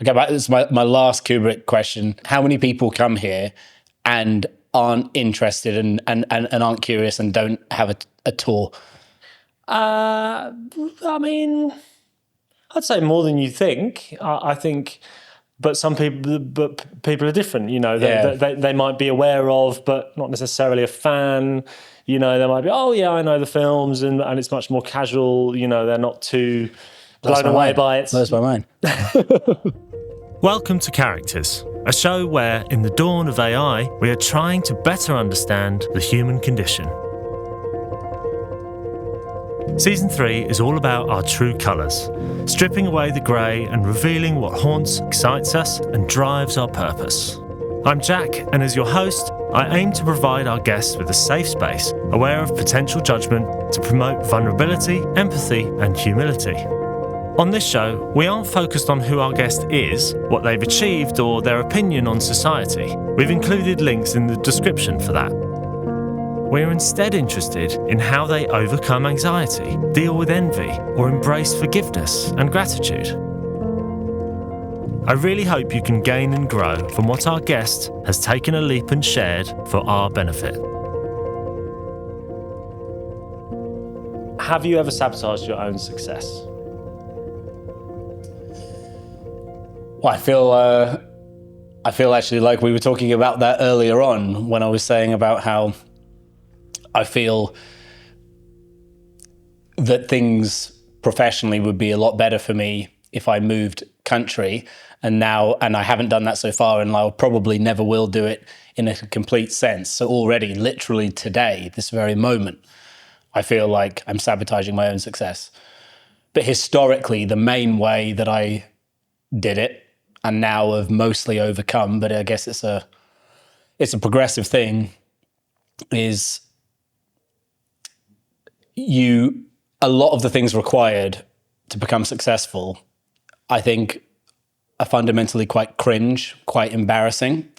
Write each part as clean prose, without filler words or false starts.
Okay, but this is my last Kubrick question. How many people come here and aren't interested and aren't curious and don't have a tour? I mean, I'd say more than you think. I think, but people are different. You know, they might be aware of, but not necessarily a fan. You know, they might be, oh yeah, I know the films, and it's much more casual. You know, they're not too blown away by it. Blows my mind. Welcome to Characters, a show where, in the dawn of AI, we are trying to better understand the human condition. Season 3 is all about our true colours, stripping away the grey and revealing what haunts, excites us and drives our purpose. I'm Jack, and as your host, I aim to provide our guests with a safe space, aware of potential judgment, to promote vulnerability, empathy and humility. On this show, we aren't focused on who our guest is, what they've achieved or their opinion on society. We've included links in the description for that. We're instead interested in how they overcome anxiety, deal with envy, or embrace forgiveness and gratitude. I really hope you can gain and grow from what our guest has taken a leap and shared for our benefit. Have you ever sabotaged your own success? Well, I feel actually like we were talking about that earlier on when I was saying about how I feel that things professionally would be a lot better for me if I moved country, and I haven't done that so far, and I probably never will do it in a complete sense. So already, literally today, this very moment, I feel like I'm sabotaging my own success. But historically, the main way that I did it, and now have mostly overcome, but I guess it's a progressive thing, is a lot of the things required to become successful, I think, are fundamentally quite cringe, quite embarrassing.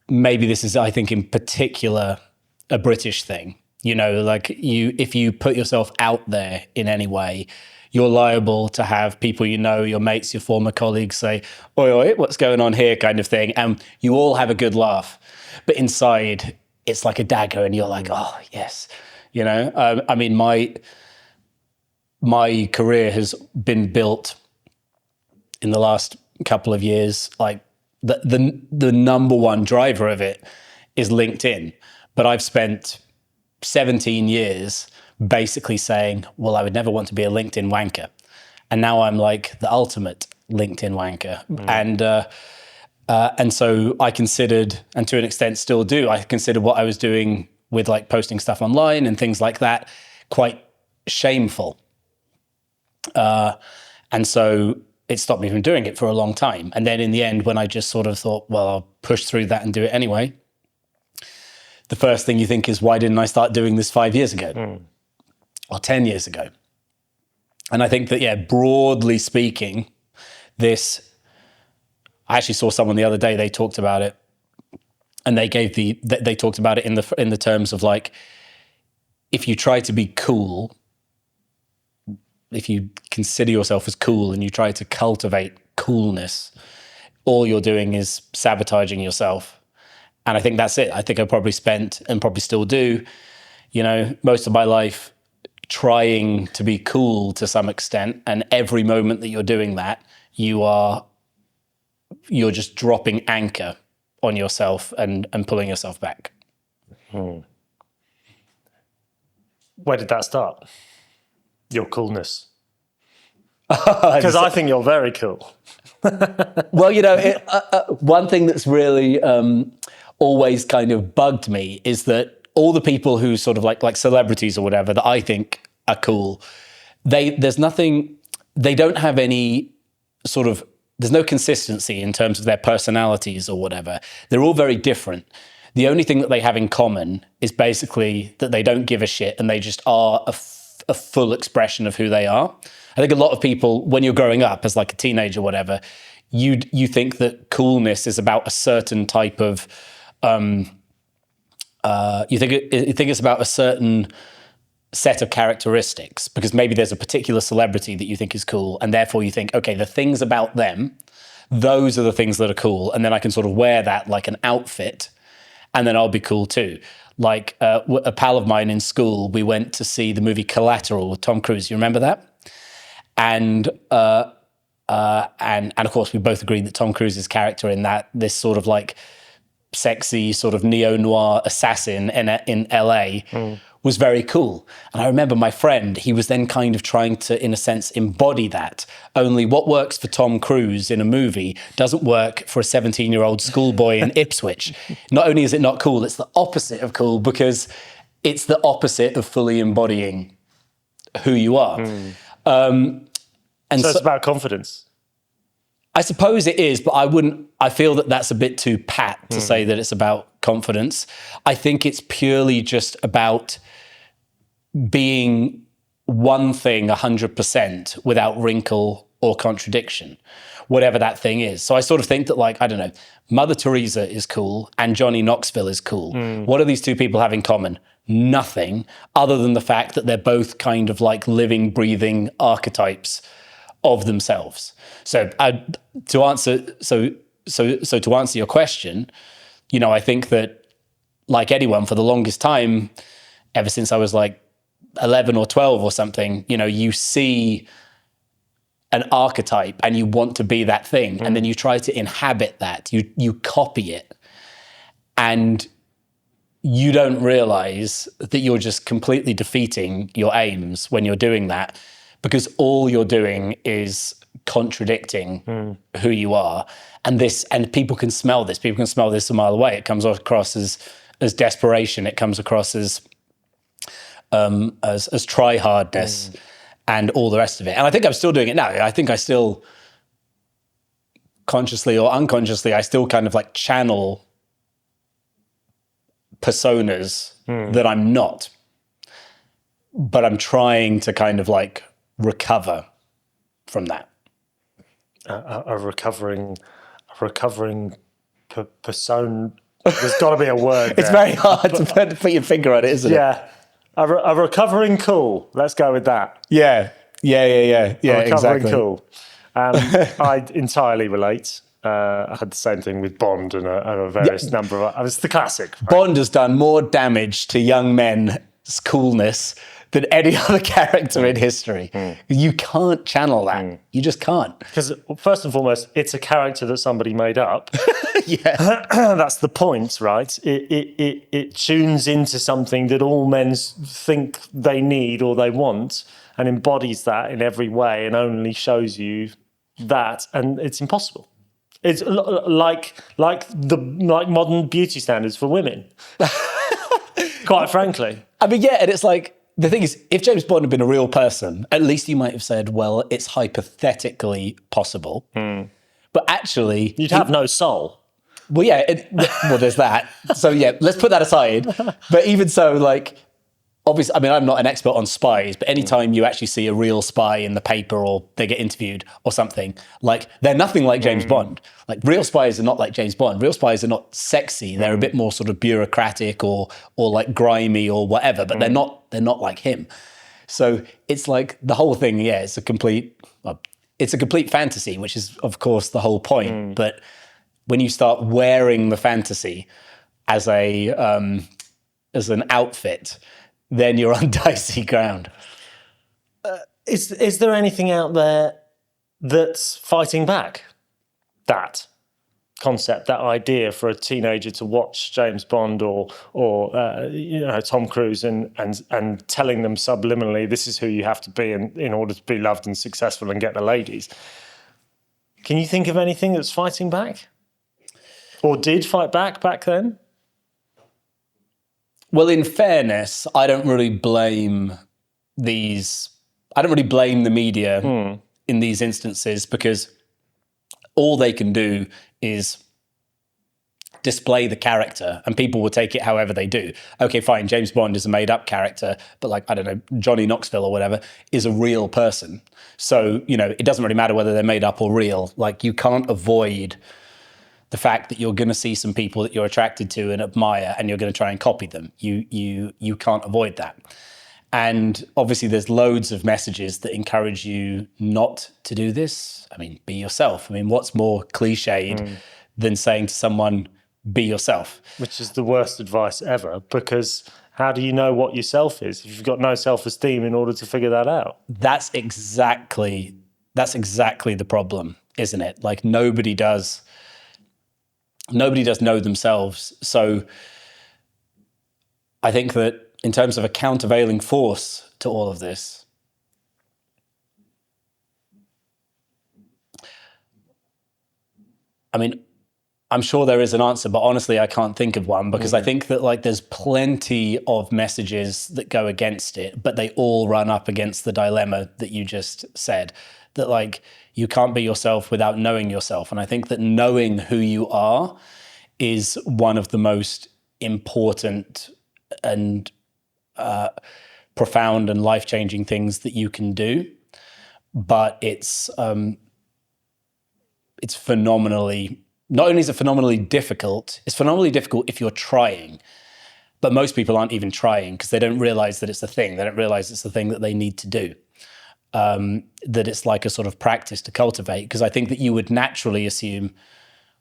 Maybe this is, I think, in particular, a British thing. You know, like if you put yourself out there in any way, you're liable to have people you know, your mates, your former colleagues say, oi, oi, what's going on here, kind of thing. And you all have a good laugh. But inside, it's like a dagger and you're like, oh, yes. You know, I mean, my career has been built in the last couple of years. Like the number one driver of it is LinkedIn. But I've spent 17 years basically saying, well, I would never want to be a LinkedIn wanker. And now I'm like the ultimate LinkedIn wanker. And so I considered, and to an extent still do, I considered what I was doing with like posting stuff online and things like that quite shameful. And so it stopped me from doing it for a long time. And then in the end, when I just sort of thought, well, I'll push through that and do it anyway, the first thing you think is, why didn't I start doing this 5 years ago? Or 10 years ago? And I think that, yeah, broadly speaking, I actually saw someone the other day, they talked about it, and they talked about it in the terms of like, if you try to be cool, if you consider yourself as cool and you try to cultivate coolness, all you're doing is sabotaging yourself. And I think that's it. I think I probably spent, and probably still do, you know, most of my life trying to be cool to some extent. And every moment that you're doing that, you're just dropping anchor on yourself and pulling yourself back. Where did that start? Your coolness? Because I think you're very cool. Well, you know, one thing that's really always kind of bugged me is that all the people who sort of like celebrities or whatever that I think are cool, there's no consistency in terms of their personalities or whatever. They're all very different. The only thing that they have in common is basically that they don't give a shit and they just are a full expression of who they are. I think a lot of people, when you're growing up as like a teenager or whatever, you think that coolness is about a certain type of, you think it's about a certain set of characteristics, because maybe there's a particular celebrity that you think is cool, and therefore you think, okay, the things about them, those are the things that are cool, and then I can sort of wear that like an outfit, and then I'll be cool too. Like a pal of mine in school, we went to see the movie Collateral with Tom Cruise. You remember that? And of course, we both agreed that Tom Cruise's character in that, this sort of like sexy sort of neo-noir assassin in LA was very cool. And I remember my friend, he was then kind of trying to, in a sense, embody that. Only what works for Tom Cruise in a movie doesn't work for a 17-year-old schoolboy in Ipswich. Not only is it not cool, it's the opposite of cool, because it's the opposite of fully embodying who you are. And so it's about confidence. I suppose it is, but I feel that that's a bit too pat to say that it's about confidence. I think it's purely just about being one thing 100% without wrinkle or contradiction, whatever that thing is. So I sort of think that, like, I don't know, Mother Teresa is cool and Johnny Knoxville is cool. What do these two people have in common? Nothing, other than the fact that they're both kind of like living, breathing archetypes of themselves. So to answer your question, you know, I think that, like anyone, for the longest time, ever since I was like 11 or 12 or something, you know, you see an archetype and you want to be that thing, and then you try to inhabit that, you copy it, and you don't realize that you're just completely defeating your aims when you're doing that, because all you're doing is contradicting who you are. And people can smell this. People can smell this a mile away. It comes across as desperation. It comes across as try-hardness and all the rest of it. And I think I'm still doing it now. I think I still, consciously or unconsciously, I still kind of like channel personas that I'm not. But I'm trying to kind of like recover from that. A recovering persona. There's got to be a word. It's very hard to put your finger on it, isn't it? Yeah, a recovering cool. Let's go with that. Yeah. A recovering exactly. Cool. I entirely relate. I had the same thing with Bond and a various number of. It's the classic. Right? Bond has done more damage to young men's coolness than any other character in history. You can't channel that. You just can't. Because first and foremost, it's a character that somebody made up. Yeah. That's the point, right? It tunes into something that all men think they need or they want, and embodies that in every way, and only shows you that, and it's impossible. It's like modern beauty standards for women. Quite frankly. I mean, yeah, and it's like, the thing is, if James Bond had been a real person, at least you might have said, well, it's hypothetically possible. But actually... You'd have no soul. Well, yeah, well, there's that. So, yeah, let's put that aside. But even so, like, obviously, I mean, I'm not an expert on spies, but anytime you actually see a real spy in the paper or they get interviewed or something, like, they're nothing like James Bond. Like, real spies are not like James Bond. Real spies are not sexy. They're a bit more sort of bureaucratic or like grimy or whatever, but they're not like him. So it's like the whole thing, yeah, it's a complete fantasy, which is, of course, the whole point. But when you start wearing the fantasy as an outfit, then you're on dicey ground. Is there anything out there that's fighting back that concept, that idea for a teenager to watch James Bond or Tom Cruise and telling them subliminally, this is who you have to be in order to be loved and successful and get the ladies? Can you think of anything that's fighting back? Or did fight back then? Well, in fairness, I don't really blame the media in these instances, because all they can do is display the character and people will take it however they do. Okay, fine, James Bond is a made-up character, but like, I don't know, Johnny Knoxville or whatever is a real person. So, you know, it doesn't really matter whether they're made up or real. Like, you can't avoid the fact that you're going to see some people that you're attracted to and admire, and you're going to try and copy them. You can't avoid that. And obviously there's loads of messages that encourage you not to do this. I mean, be yourself. I mean, what's more cliched than saying to someone, be yourself? Which is the worst advice ever, because how do you know what yourself is if you've got no self-esteem in order to figure that out? That's exactly the problem, isn't it? Like nobody does know themselves. So I think that in terms of a countervailing force to all of this, I mean, I'm sure there is an answer, but honestly, I can't think of one, because I think that like there's plenty of messages that go against it, but they all run up against the dilemma that you just said, that like you can't be yourself without knowing yourself. And I think that knowing who you are is one of the most important and profound and life-changing things that you can do. But it's phenomenally, not only is it phenomenally difficult, it's phenomenally difficult if you're trying. But most people aren't even trying because they don't realize that it's a thing. They don't realize it's the thing that they need to do. That it's like a sort of practice to cultivate. Because I think that you would naturally assume,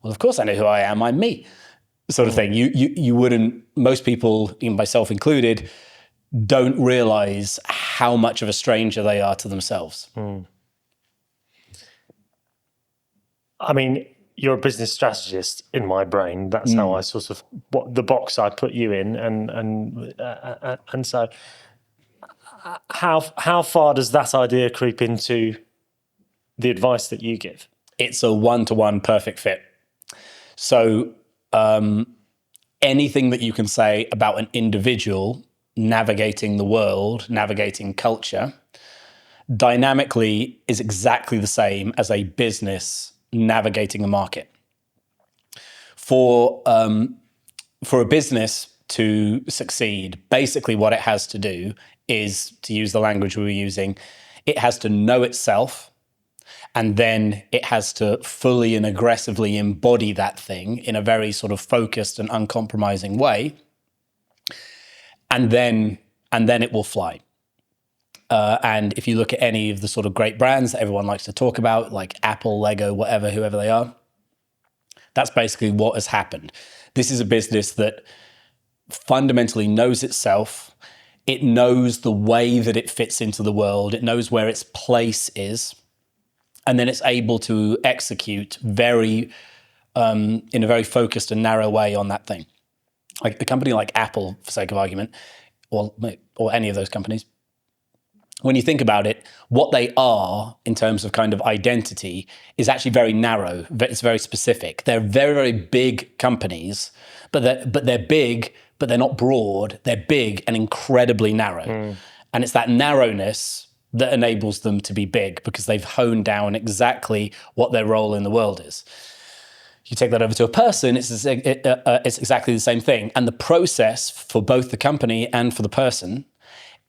well, of course I know who I am, I'm me, sort of thing. You wouldn't, most people, even myself included, don't realize how much of a stranger they are to themselves. I mean, you're a business strategist in my brain. That's how I sort of, what the box I put you in. And so how far does that idea creep into the advice that you give? It's a one-to-one perfect fit. So anything that you can say about an individual navigating the world, navigating culture, dynamically is exactly the same as a business navigating a market. For a business to succeed, basically what it has to do is, to use the language we were using, it has to know itself, and then it has to fully and aggressively embody that thing in a very sort of focused and uncompromising way. And then it will fly. And if you look at any of the sort of great brands that everyone likes to talk about, like Apple, Lego, whatever, whoever they are, that's basically what has happened. This is a business that fundamentally knows itself. It knows the way that it fits into the world. It knows where its place is. And then it's able to execute in a very focused and narrow way on that thing. Like a company like Apple, for sake of argument, or any of those companies, when you think about it, what they are in terms of kind of identity is actually very narrow. It's very specific. They're very, very big companies, but they're big, but they're not broad. They're big and incredibly narrow. And it's that narrowness that enables them to be big, because they've honed down exactly what their role in the world is. You take that over to a person, it's exactly the same thing. And the process for both the company and for the person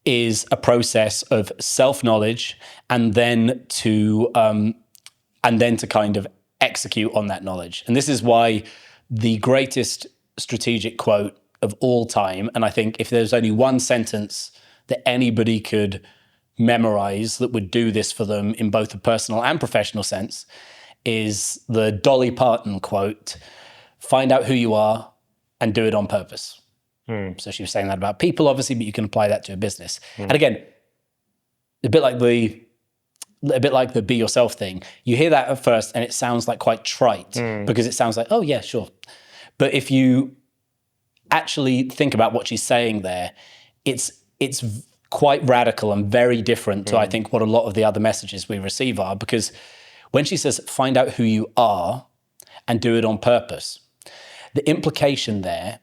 is a process of self-knowledge, and then to kind of execute on that knowledge. And this is why the greatest strategic quote of all time, and I think if there's only one sentence that anybody could memorize that would do this for them in both a personal and professional sense, is the Dolly Parton quote, "Find out who you are and do it on purpose." So she was saying that about people, obviously, but you can apply that to a business. And again, a bit like the be yourself thing. You hear that at first and it sounds like quite trite, because it sounds like, oh yeah, sure. But if you actually think about what she's saying there, it's quite radical and very different to, I think, what a lot of the other messages we receive are. Because when she says, find out who you are and do it on purpose, the implication there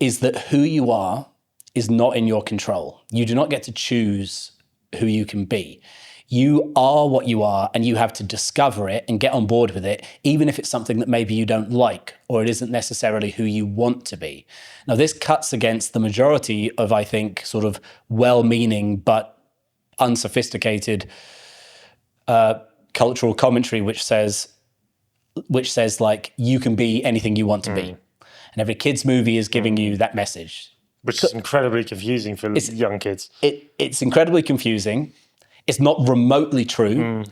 is that who you are is not in your control. You do not get to choose who you can be. You are what you are, and you have to discover it and get on board with it, even if it's something that maybe you don't like, or it isn't necessarily who you want to be. Now, this cuts against the majority of, I think, sort of well-meaning but unsophisticated cultural commentary, which says like, you can be anything you want to be. And every kid's movie is giving you that message. Which is incredibly confusing for young kids. It's incredibly confusing. It's not remotely true.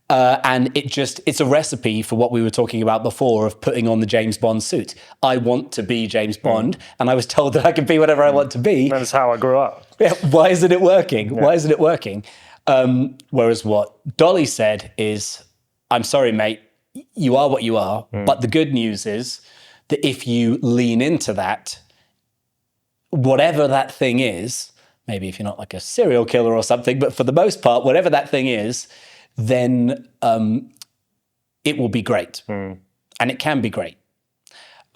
And it's a recipe for what we were talking about before of putting on the James Bond suit. I want to be James Bond, and I was told that I could be whatever I want to be. That's how I grew up. Yeah, why isn't it working? Yeah. Why isn't it working? Whereas what Dolly said is, I'm sorry, mate, you are what you are, but the good news is that if you lean into that, whatever that thing is, maybe if you're not like a serial killer or something, but for the most part, whatever that thing is, then it will be great. And it can be great.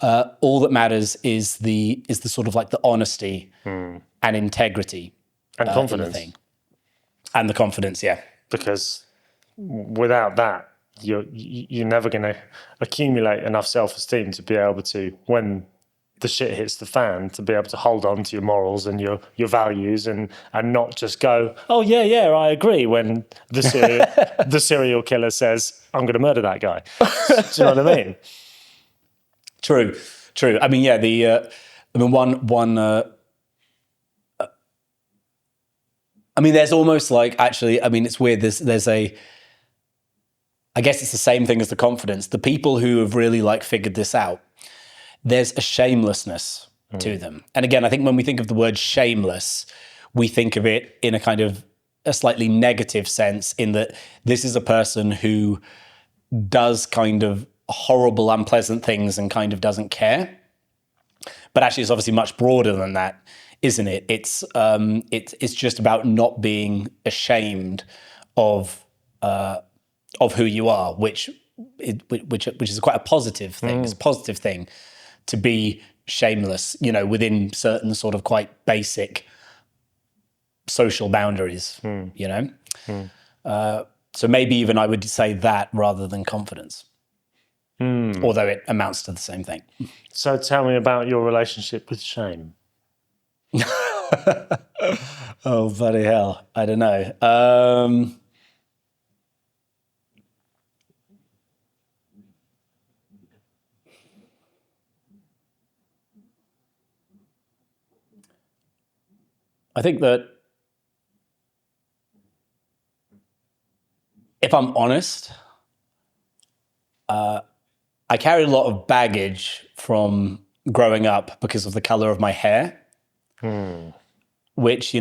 All that matters is the sort of like the honesty and integrity. And confidence. And the confidence, yeah. Because without that, you're never going to accumulate enough self-esteem to be able to, when the shit hits the fan, to be able to hold on to your morals and your values and not just go, oh, yeah, I agree, when the serial killer says, I'm going to murder that guy. Do you know what I mean? True. I mean, yeah, there's almost like, actually, I mean, it's weird. I guess it's the same thing as the confidence. The people who have really like figured this out, there's a shamelessness to them. And again, I think when we think of the word shameless, we think of it in a kind of a slightly negative sense, in that this is a person who does kind of horrible, unpleasant things and kind of doesn't care. But actually, it's obviously much broader than that, isn't it? It's just about not being ashamed of who you are, which is quite a positive thing. It's a positive thing to be shameless, within certain sort of quite basic social boundaries, So maybe even I would say that rather than confidence, although it amounts to the same thing. So tell me about your relationship with shame. Oh, bloody hell. I don't know. I think that if I'm honest, I carried a lot of baggage from growing up because of the color of my hair, which,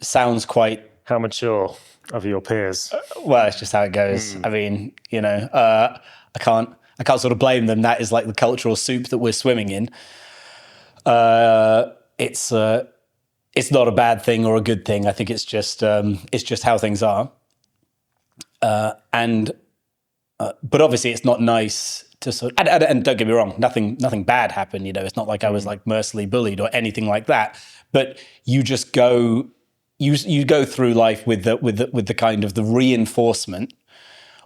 sounds quite... How mature of your peers? Well, it's just how it goes. I mean, I can't sort of blame them. That is like the cultural soup that we're swimming in. It's not a bad thing or a good thing. I think it's just how things are. But obviously it's not nice to sort of, and don't get me wrong, nothing bad happened. It's not like I was like mercilessly bullied or anything like that. But you just go through life with the kind of the reinforcement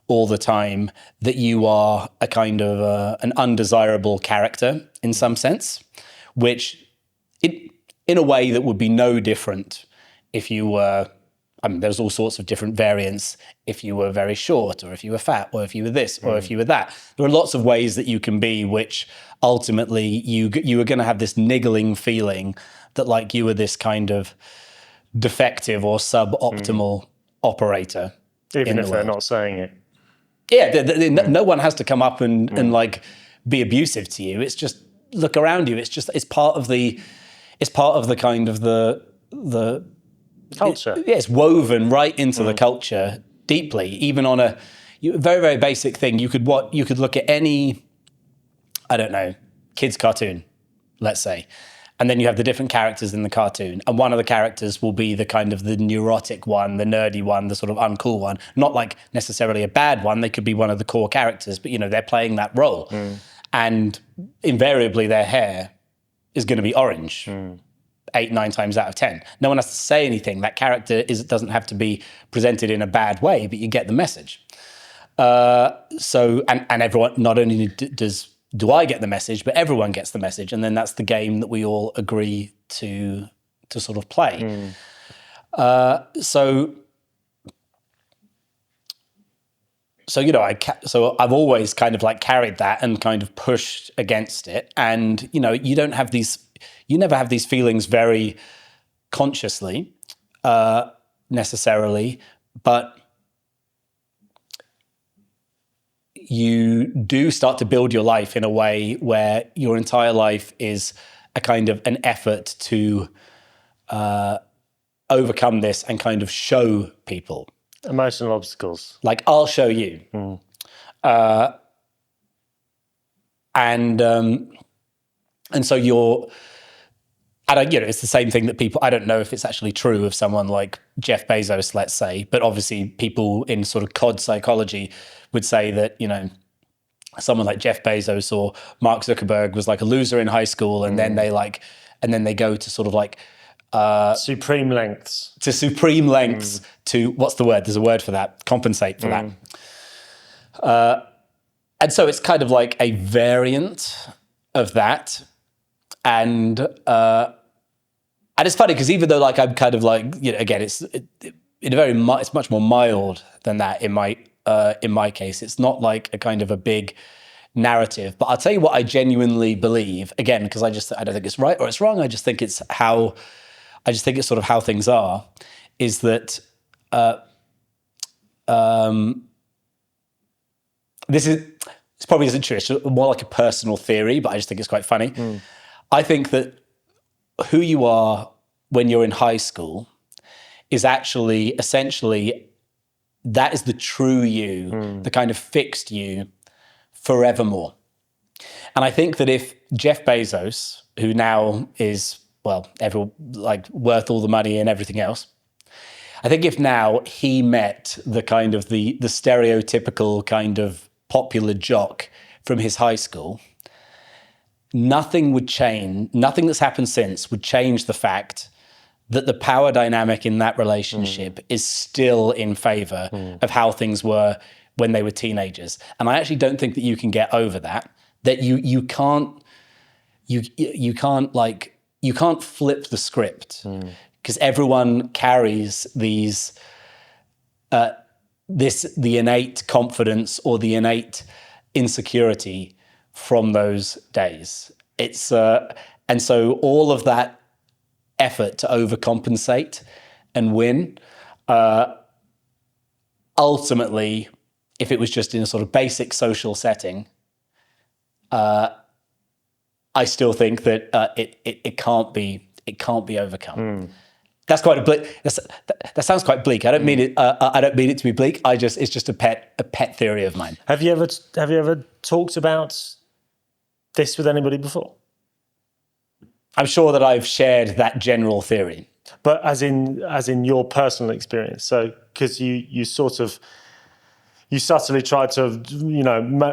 all the time that you are a kind of an undesirable character in some sense, which in a way that would be no different if you were, there's all sorts of different variants, if you were very short or if you were fat or if you were this or if you were that. There are lots of ways that you can be, which ultimately you are going to have this niggling feeling that like you were this kind of defective or suboptimal operator. Even if they're not saying it. Yeah, no one has to come up and like be abusive to you. It's just look around you. It's part of the kind of the culture. It's woven right into the culture deeply. Even on a very, very basic thing, you could look at any, I don't know, kids' cartoon, let's say, and then you have the different characters in the cartoon, and one of the characters will be the kind of the neurotic one, the nerdy one, the sort of uncool one. Not like necessarily a bad one. They could be one of the core characters, but they're playing that role, and invariably their hair is going to be orange. 8-9 times out of 10. No one has to say anything. That character doesn't have to be presented in a bad way, but you get the message. So everyone, not only do I get the message, but everyone gets the message, and then that's the game that we all agree to sort of play. So I've always kind of like carried that and kind of pushed against it, and you don't have these you never have these feelings very consciously, necessarily, but you do start to build your life in a way where your entire life is a kind of an effort to overcome this and kind of show people. Emotional obstacles. Like, I'll show you. And so it's the same thing that people, I don't know if it's actually true of someone like Jeff Bezos, let's say, but obviously people in sort of COD psychology would say that, someone like Jeff Bezos or Mark Zuckerberg was like a loser in high school, and then they go to sort of like supreme lengths. To supreme lengths to, what's the word? There's a word for that. Compensate for that. And so it's kind of like a variant of that. And it's funny because even though like I'm kind of like, again, it's much more mild than that in my case. It's not like a kind of a big narrative. But I'll tell you what I genuinely believe, again, because I don't think it's right or it's wrong. I just think it's sort of how things are, is that this probably isn't true. It's more like a personal theory, but I just think it's quite funny. I think that who you are when you're in high school is actually essentially, that is the true you, the kind of fixed you forevermore. And I think that if Jeff Bezos, who now is, worth all the money and everything else, I think if now he met the kind of the stereotypical kind of popular jock from his high school, nothing would change. Nothing that's happened since would change the fact that the power dynamic in that relationship is still in favor of how things were when they were teenagers. And I actually don't think that you can get over that you can't flip the script, because everyone carries the innate confidence or the innate insecurity from those days. It's and so all of that effort to overcompensate and win, ultimately, if it was just in a sort of basic social setting, I still think that it can't be overcome. That's quite a bleak. That sounds quite bleak. I don't mean it. I don't mean it to be bleak. It's just a pet theory of mine. Have you ever talked about this with anybody before? I'm sure that I've shared that general theory, but as in your personal experience. So because you subtly tried to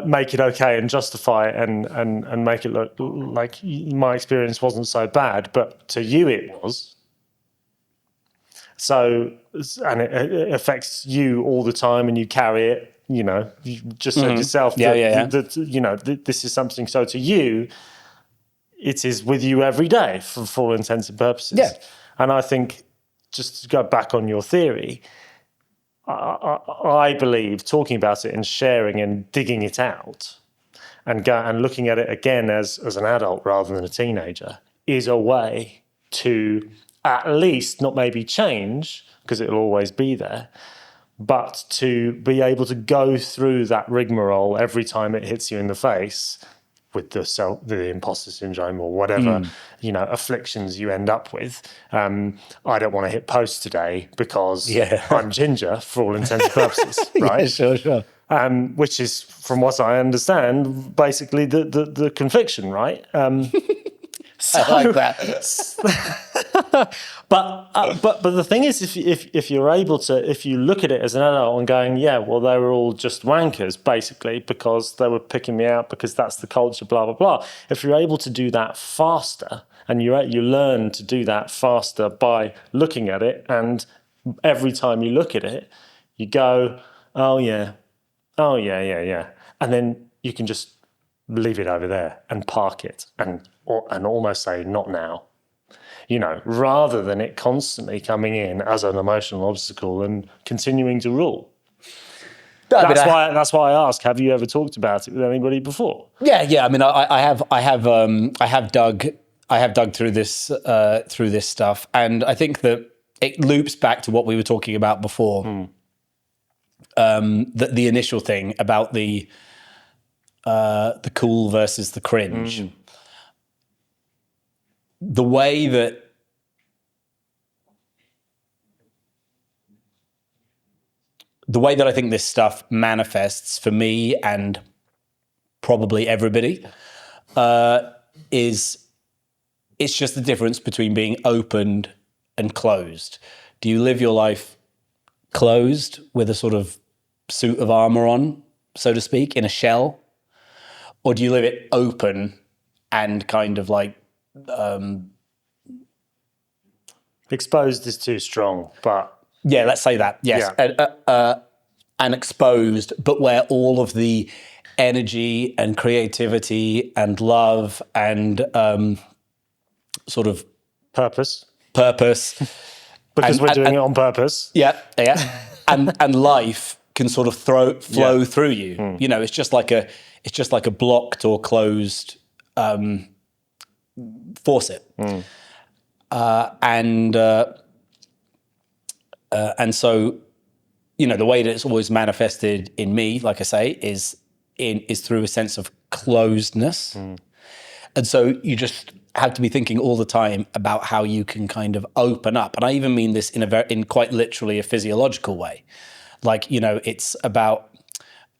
make it okay and justify it and make it look like my experience wasn't so bad, but to you it was. So, and it affects you all the time, and you carry it. You just said yourself that this is something. So to you, it is with you every day for all intents and purposes. Yeah. And I think, just to go back on your theory, I believe talking about it and sharing and digging it out and looking at it again as an adult rather than a teenager is a way to at least not maybe change, because it'll always be there, but to be able to go through that rigmarole every time it hits you in the face with the imposter syndrome or whatever afflictions you end up with. I don't want to hit post today because I'm ginger for all intents and purposes, right? Yeah, sure. Which is, from what I understand, basically the conviction, right? I like that. But the thing is, if you're able to, if you look at it as an adult and going, yeah, well, they were all just wankers, basically, because they were picking me out because that's the culture, blah, blah, blah. If you're able to do that faster, and you learn to do that faster by looking at it, and every time you look at it, you go, oh, yeah, and then you can just leave it over there and park it and almost say, not now. Rather than it constantly coming in as an emotional obstacle and continuing to rule. That's why I ask, have you ever talked about it with anybody before? Yeah. I mean, I have dug have dug through this stuff, and I think that it loops back to what we were talking about before. The initial thing about the cool versus the cringe. The way that I think this stuff manifests for me and probably everybody is it's just the difference between being opened and closed. Do you live your life closed with a sort of suit of armor on, so to speak, in a shell? Or do you live it open and kind of like... Exposed is too strong, but... Yeah, let's say that, yes. Yeah. And exposed, but where all of the energy and creativity and love and sort of... Purpose. Because we're doing it on purpose. Yeah. and life can sort of flow through you. You know, it's just like a blocked or closed faucet. And so, you know, the way that it's always manifested in me, like I say, is through a sense of closedness. And so you just have to be thinking all the time about how you can kind of open up. And I even mean this in quite literally a physiological way. Like, you know, it's about...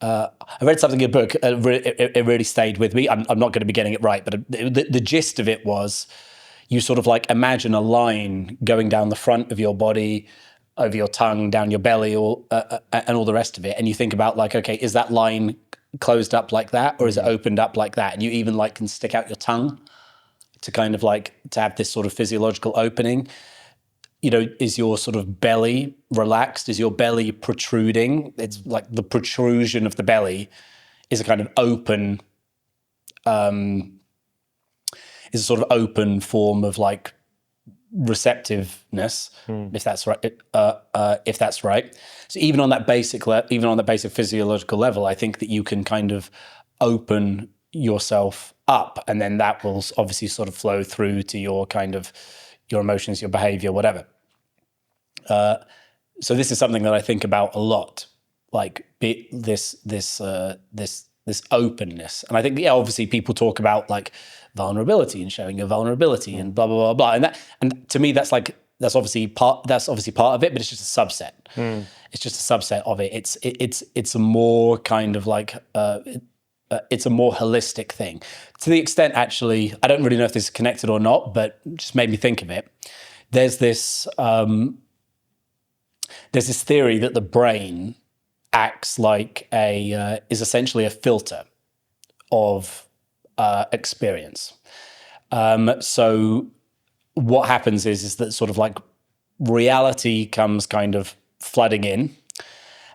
I read something in a book, it really stayed with me. I'm not going to be getting it right, but the gist of it was you sort of like imagine a line going down the front of your body, over your tongue, down your belly, and all the rest of it. And you think about like, okay, is that line closed up like that, or is it opened up like that? And you even like can stick out your tongue to kind of like to have this sort of physiological opening. You know, is your sort of belly relaxed? Is your belly protruding? It's like the protrusion of the belly is a kind of open, is a sort of open form of like receptiveness, if that's right. If that's right. So even on that basic physiological level, I think that you can kind of open yourself up, and then that will obviously sort of flow through to your kind of your emotions, your behavior, whatever. So this is something that I think about a lot, like this openness. And I think, yeah, obviously people talk about like vulnerability and showing your vulnerability and blah, blah, blah, blah. And to me, that's obviously part of it, but it's just a subset. It's just a subset of it. It's a more kind of like, it's a more holistic thing. To the extent, actually, I don't really know if this is connected or not, but just made me think of it. There's this theory that the brain acts like is essentially a filter of experience. So what happens is that sort of like reality comes kind of flooding in,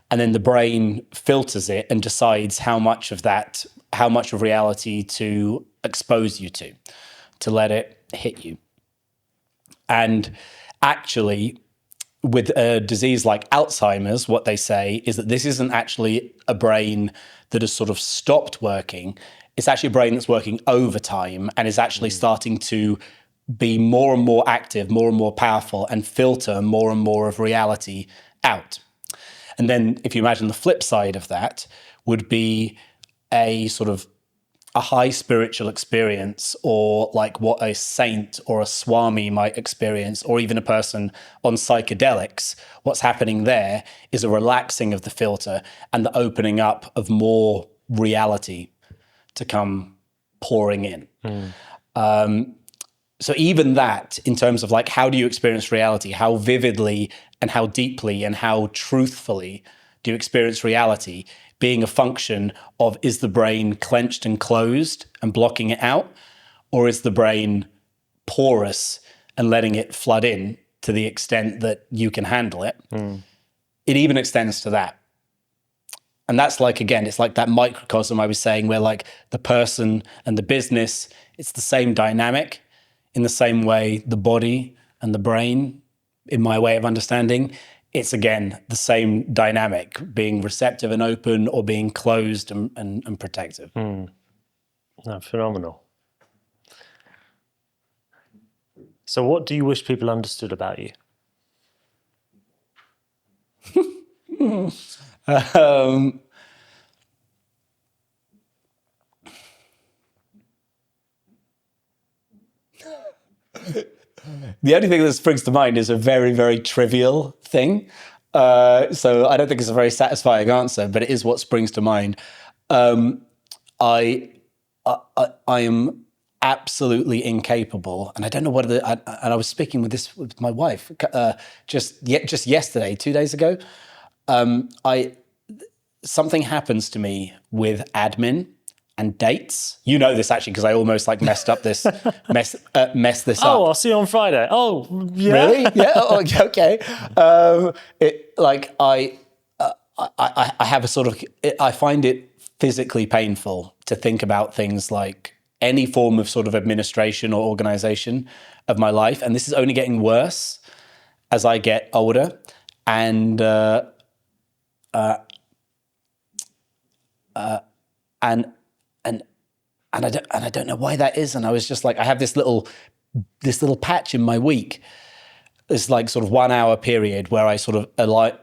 and then the brain filters it and decides how much of reality to expose you to let it hit you. And actually, with a disease like Alzheimer's, what they say is that this isn't actually a brain that has sort of stopped working. It's actually a brain that's working overtime and is actually starting to be more and more active, more and more powerful, and filter more and more of reality out. And then if you imagine the flip side of that would be a sort of a high spiritual experience, or like what a saint or a swami might experience, or even a person on psychedelics. What's happening there is a relaxing of the filter and the opening up of more reality to come pouring in. So even that, in terms of like, how do you experience reality? How vividly and how deeply and how truthfully do you experience reality? Being a function of, is the brain clenched and closed and blocking it out? Or is the brain porous and letting it flood in to the extent that you can handle it? It even extends to that. And that's like, again, it's like that microcosm I was saying, where like the person and the business, it's the same dynamic. In the same way, the body and the brain, in my way of understanding, it's again the same dynamic, being receptive and open, or being closed and protective. No, phenomenal. So what do you wish people understood about you? The only thing that springs to mind is a very, very trivial thing. So I don't think it's a very satisfying answer, but it is what springs to mind. I am absolutely incapable, and I don't know what. And I was speaking with my wife just yesterday, 2 days ago. Something happens to me with admin and dates. You know this actually because I almost like messed this up. Oh, I'll see you on Friday. Oh, yeah. Really? Yeah. Oh, okay. I have a sort of. I find it physically painful to think about things like any form of sort of administration or organization of my life, and this is only getting worse as I get older, and I don't know why that is. And I was just like, I have this little patch in my week, this like sort of 1 hour period where I sort of I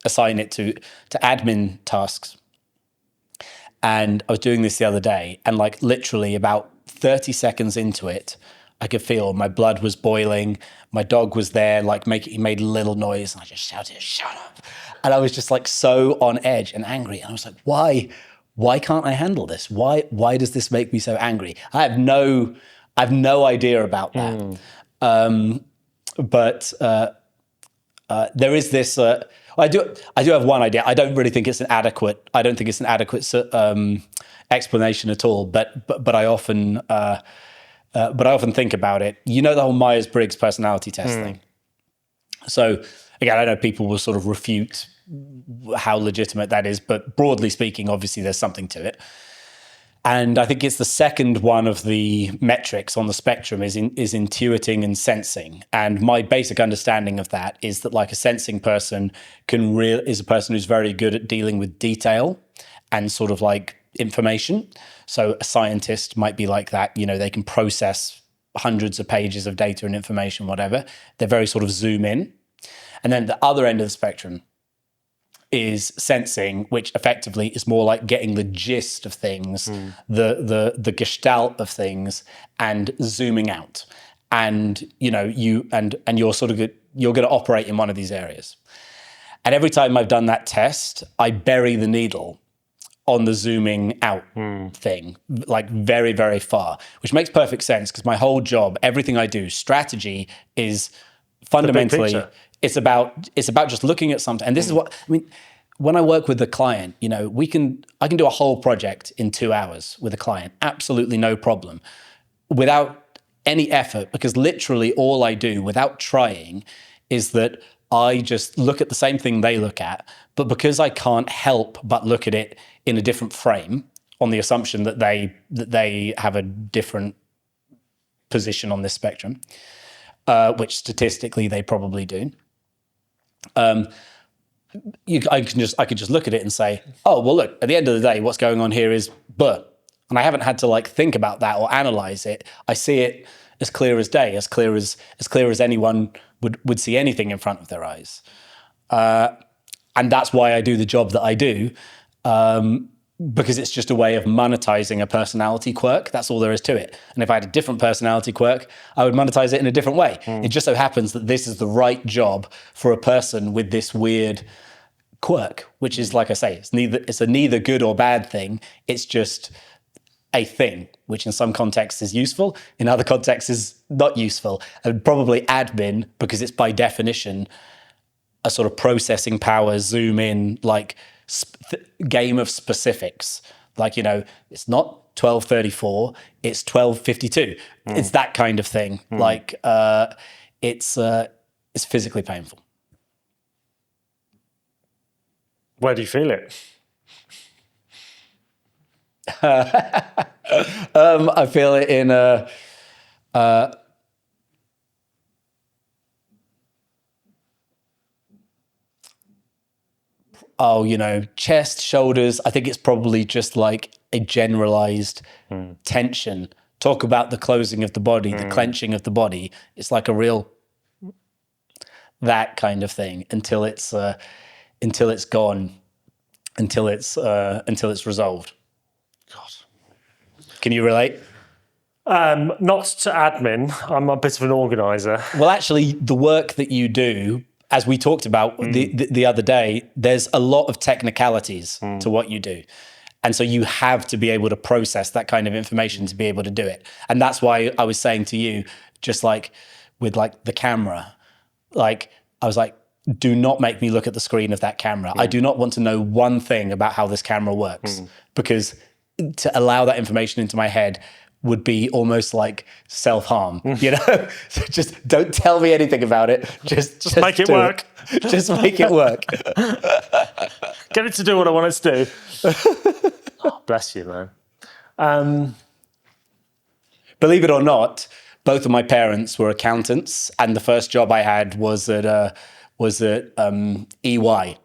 assign it to admin tasks. And I was doing this the other day, and like literally about 30 seconds into it, I could feel my blood was boiling. My dog was there, like he made a little noise, and I just shouted, "Shut up!" And I was just like so on edge and angry. And I was like, why can't I handle this? Why does this make me so angry? I have no idea about that. But there is this. I do have one idea. I don't think it's an adequate explanation at all. But I often think about it. You know, the whole Myers-Briggs personality test thing. So again, I know people will sort of refute how legitimate that is, but broadly speaking, obviously there's something to it. And I think it's the second one of the metrics on the spectrum is intuiting and sensing. And my basic understanding of that is that like a sensing person is a person who's very good at dealing with detail and sort of like information. So a scientist might be like that. You know, they can process hundreds of pages of data and information, whatever. They're very sort of zoom in. And then the other end of the spectrum is sensing, which effectively is more like getting the gist of things, the gestalt of things, and zooming out. And you know, you're going to operate in one of these areas. And every time I've done that test, I bury the needle on the zooming out thing, like very, very far, which makes perfect sense because my whole job, everything I do, strategy is fundamentally. It's about just looking at something. And this is what, I mean, when I work with the client, you know, I can do a whole project in 2 hours with a client, absolutely no problem, without any effort, because literally all I do without trying is that I just look at the same thing they look at, but because I can't help but look at it in a different frame on the assumption that they have a different position on this spectrum, which statistically they probably do. I could just look at it and say, oh, well, look, at the end of the day, what's going on here is but. And I haven't had to like think about that or analyze it. I see it as clear as day, as clear as anyone would see anything in front of their eyes. And that's why I do the job that I do, because it's just a way of monetizing a personality quirk. That's all there is to it. And if I had a different personality quirk, I would monetize it in a different way. It just so happens that this is the right job for a person with this weird quirk, which is, like I say, it's a neither good or bad thing. It's just a thing, which in some contexts is useful, in other contexts is not useful. And probably admin, because it's by definition a sort of processing power, zoom in, like game of specifics. Like, you know, it's not 1234, it's 1252. It's that kind of thing. Like, it's physically painful. Where do you feel it? I feel it in chest, shoulders. I think it's probably just like a generalized tension talk about the closing of the body, the clenching of the body. It's like a real, that kind of thing until it's gone, until it's resolved. God. Can you relate? Not to admin. I'm a bit of an organizer. Well, actually, the work that you do, as we talked about the other day, there's a lot of technicalities to what you do. And so you have to be able to process that kind of information to be able to do it. And that's why I was saying to you, just like with like the camera, like I was like, do not make me look at the screen of that camera. I do not want to know one thing about how this camera works, because to allow that information into my head would be almost like self-harm, you know? So just don't tell me anything about it. Just make it work. Just make it work. Get it to do what I want it to do. Oh, bless you, man. Believe it or not, both of my parents were accountants, and the first job I had was at EY.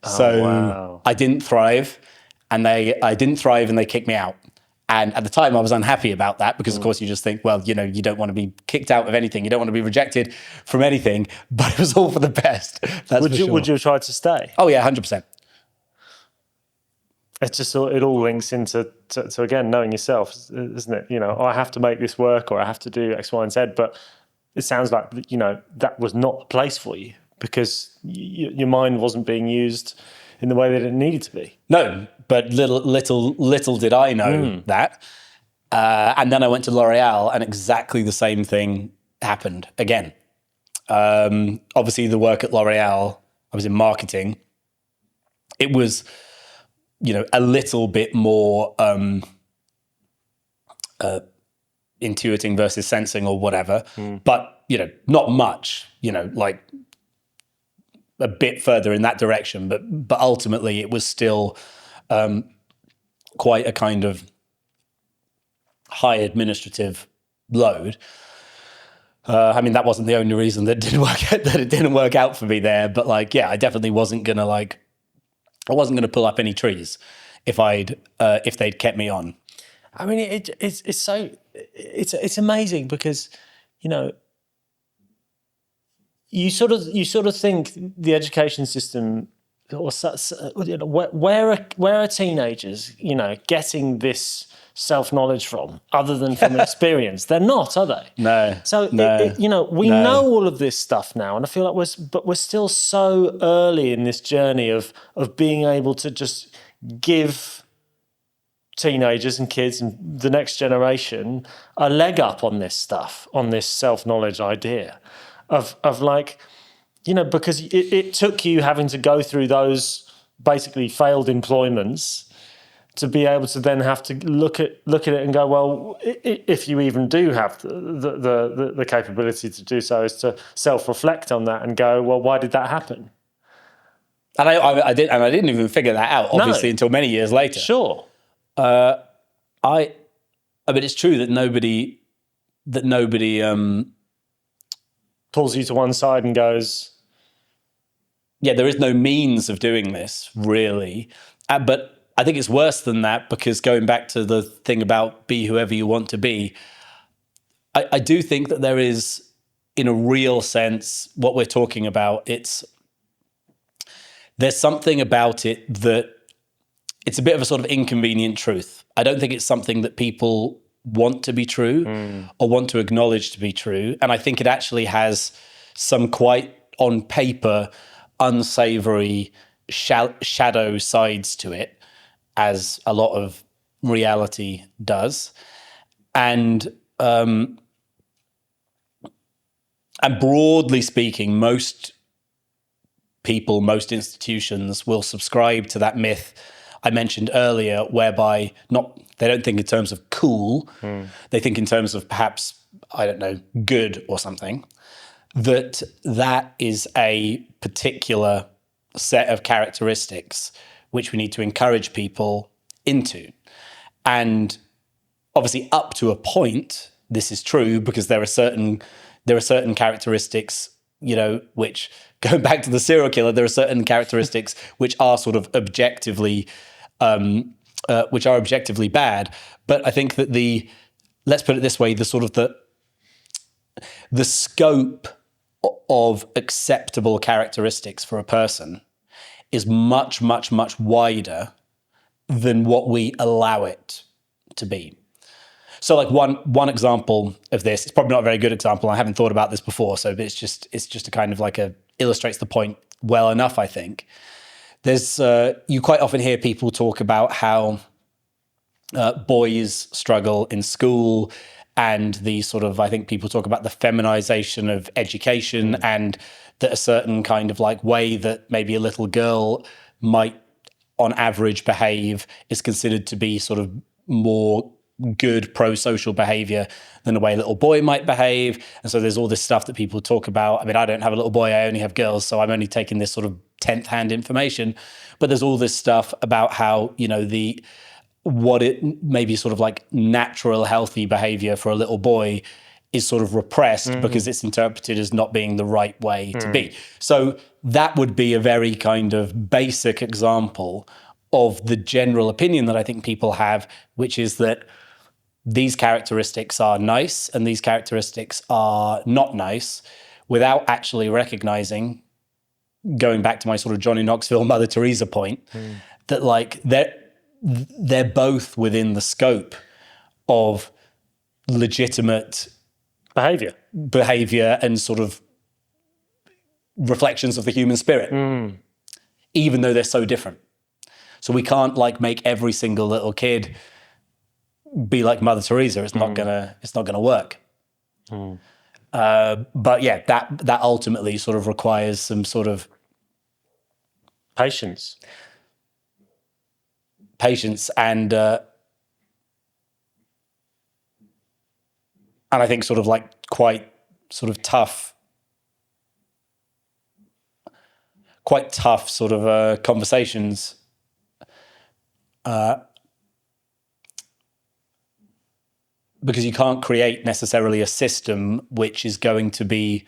So wow. I didn't thrive, and they kicked me out. And at the time, I was unhappy about that because, of course, you just think, well, you know, you don't want to be kicked out of anything. You don't want to be rejected from anything. But it was all for the best. Would you have tried to stay? Oh, yeah, 100%. It's just it all links into again, knowing yourself, isn't it? You know, I have to make this work, or I have to do X, Y, and Z. But it sounds like, you know, that was not the place for you because your mind wasn't being used in the way that it needed to be. No, but little did I know that. And then I went to L'Oreal, and exactly the same thing happened again. Obviously, the work at L'Oreal, I was in marketing. It was, you know, a little bit more intuiting versus sensing or whatever, but, you know, not much, you know, like a bit further in that direction, but ultimately it was still quite a kind of high administrative load. I mean, that wasn't the only reason that it didn't work out for me there, but like, yeah, I definitely wasn't gonna pull up any trees if they'd kept me on. I mean, it's amazing because, you know, you sort of think the education system, or you know, where are teenagers, you know, getting this self-knowledge from, other than from experience? They're not, are they? No. So you know, we know all of this stuff now, and I feel like we're still so early in this journey of being able to just give teenagers and kids and the next generation a leg up on this stuff, on this self-knowledge idea of like, you know, because it took you having to go through those basically failed employments to be able to then have to look at it and go, well, if you even do have the capability to do so, is to self-reflect on that and go, well, why did that happen? And I didn't even figure that out, obviously, until many years later. Sure. I mean, it's true that nobody pulls you to one side and goes, yeah, there is no means of doing this, really. But I think it's worse than that, because going back to the thing about be whoever you want to be, I do think that there is, in a real sense, what we're talking about, there's something about it that it's a bit of a sort of inconvenient truth. I don't think it's something that people want to be true or want to acknowledge to be true. And I think it actually has some quite, on paper, unsavory shadow sides to it, as a lot of reality does. And broadly speaking, most people, most institutions will subscribe to that myth I mentioned earlier, whereby they don't think in terms of cool, they think in terms of perhaps, I don't know, good or something, that is a particular set of characteristics which we need to encourage people into. And obviously up to a point, this is true, because there are certain characteristics, you know, which, going back to the serial killer, there are certain characteristics which are sort of objectively bad. But I think that the let's put it this way, the scope of acceptable characteristics for a person is much, much, much wider than what we allow it to be. So like one example of this, it's probably not a very good example. I haven't thought about this before, so it's just a kind of like illustrates the point well enough, I think. There's you quite often hear people talk about how boys struggle in school, and the sort of, I think people talk about the feminization of education, and that a certain kind of like way that maybe a little girl might on average behave is considered to be sort of more good pro-social behavior than the way a little boy might behave. And so there's all this stuff that people talk about. I mean, I don't have a little boy, I only have girls, so I'm only taking this sort of 10th hand information. But there's all this stuff about how, what it maybe sort of like natural healthy behavior for a little boy is sort of repressed because it's interpreted as not being the right way to be. So that would be a very kind of basic example of the general opinion that I think people have, which is that these characteristics are nice and these characteristics are not nice, without actually recognizing, going back to my sort of Johnny Knoxville, Mother Teresa point, that like they're both within the scope of legitimate behavior and sort of reflections of the human spirit, even though they're so different. So we can't like make every single little kid be like Mother Teresa. It's not gonna work. But yeah, that ultimately sort of requires some sort of patience and I think sort of like quite sort of tough sort of conversations. Because you can't create necessarily a system which is going to be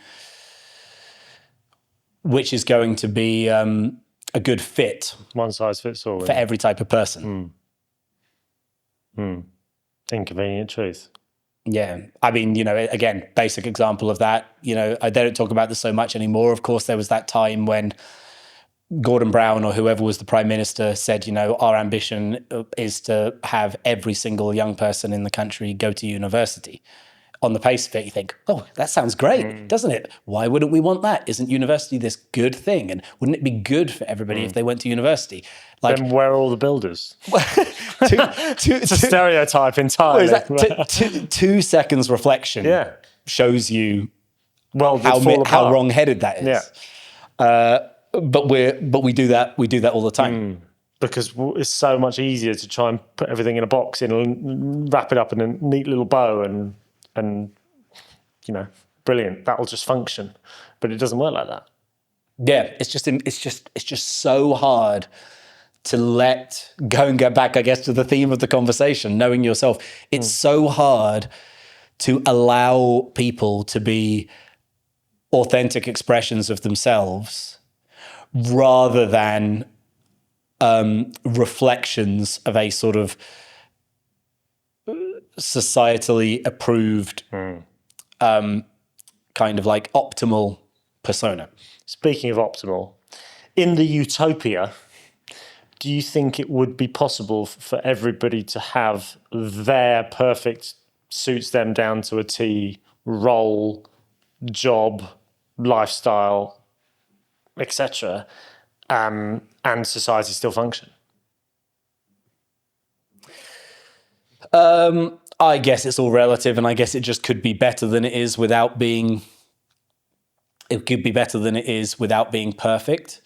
a good fit. One size fits all. For every type of person. Inconvenient truth. Yeah. I mean, again, basic example of that, they don't talk about this so much anymore. Of course, there was that time when Gordon Brown or whoever was the prime minister said, our ambition is to have every single young person in the country go to university. On the face of it, you think, oh, that sounds great, doesn't it? Why wouldn't we want that? Isn't university this good thing? And wouldn't it be good for everybody if they went to university? Like, then where are all the builders? It's a stereotype entirely. What is that? 2 seconds reflection shows you how wrong-headed that is. Yeah. But we do that all the time. Because it's so much easier to try and put everything in a box and wrap it up in a neat little bow and brilliant, that'll just function. But it doesn't work like that. Yeah, it's just so hard to let go and get back, I guess, to the theme of the conversation, knowing yourself. It's so hard to allow people to be authentic expressions of themselves rather than reflections of a sort of societally approved kind of like optimal persona. Speaking of optimal, in the utopia, do you think it would be possible for everybody to have their perfect, suits them down to a T, role, job, lifestyle, etc., and society still function? I guess it's all relative, and I guess it just could be better than it is without being. It could be better than it is without being perfect.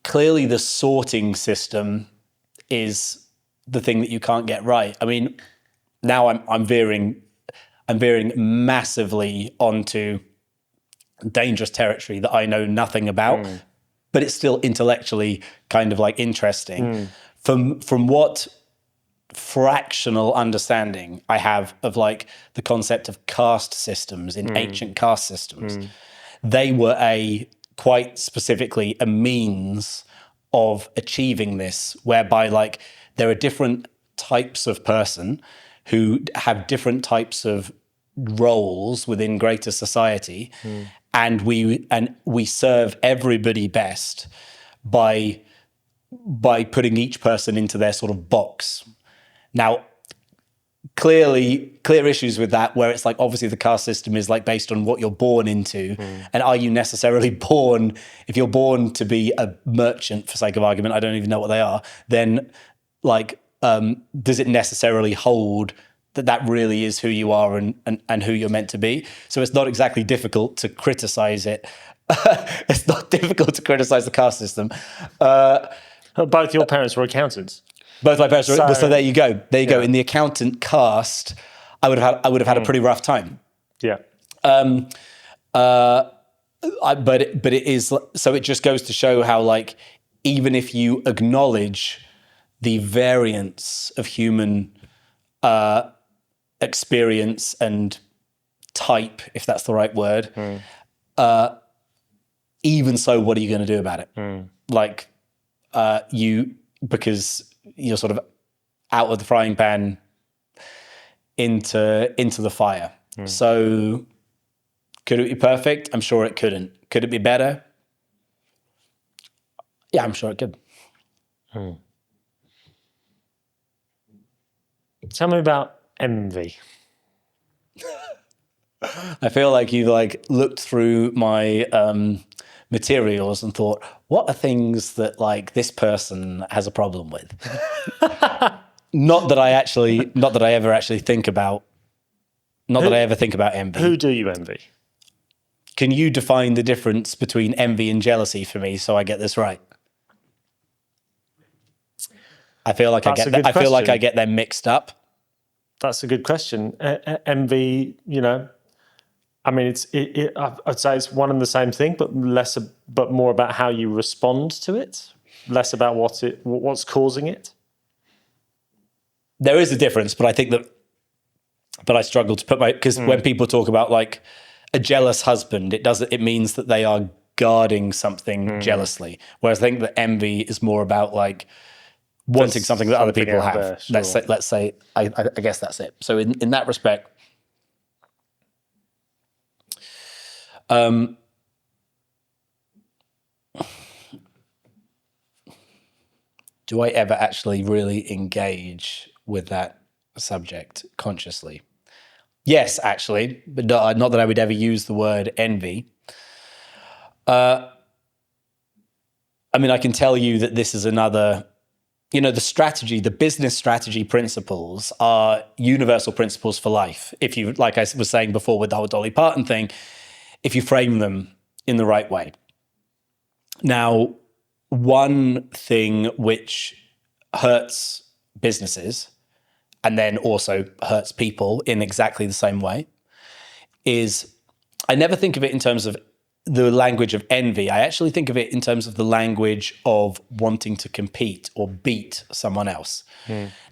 Clearly, the sorting system is the thing that you can't get right. I mean, now I'm veering massively onto dangerous territory that I know nothing about, but it's still intellectually kind of like interesting. From what fractional understanding I have of like the concept of caste systems in ancient caste systems, they were quite specifically a means of achieving this, whereby like there are different types of person who have different types of roles within greater society, and we serve everybody best by putting each person into their sort of box. Now, clear issues with that, where it's like, obviously the caste system is like based on what you're born into, and are you necessarily born, if you're born to be a merchant, for sake of argument, I don't even know what they are, then like does it necessarily hold that really is who you are and who you're meant to be? So it's not exactly difficult to criticize it. It's not difficult to criticize the caste system. Both your parents were accountants. Both my parents were, so there you go. There you go. In the accountant caste, I would have had a pretty rough time. Yeah. But it is, so it just goes to show how, like, even if you acknowledge the variance of human experience and type, if that's the right word, even so, what are you going to do about it? Like, because you're sort of out of the frying pan into the fire. So could it be perfect? I'm sure it couldn't. Could it be better? Yeah, I'm sure it could. Tell me about envy. I feel like you looked through my materials and thought, what are things that like this person has a problem with? Not that I ever actually think about. That I ever think about envy. Who do you envy? Can you define the difference between envy and jealousy for me so I get this right? I feel like I get them mixed up. That's a good question. Envy, I mean, I'd say it's one and the same thing, but but more about how you respond to it, less about what's causing it. There is a difference, but I think but I struggle to put because when people talk about like a jealous husband, it means that they are guarding something jealously. Whereas I think that envy is more about like wanting something that other people have. There, sure. Let's say, I guess that's it. So in that respect, do I ever actually really engage with that subject consciously? Yes, actually, but not that I would ever use the word envy. I mean, I can tell you that this is another, the business strategy principles are universal principles for life. If you, like I was saying before with the whole Dolly Parton thing, if you frame them in the right way. Now, one thing which hurts businesses and then also hurts people in exactly the same way is, I never think of it in terms of the language of envy. I actually think of it in terms of the language of wanting to compete or beat someone else.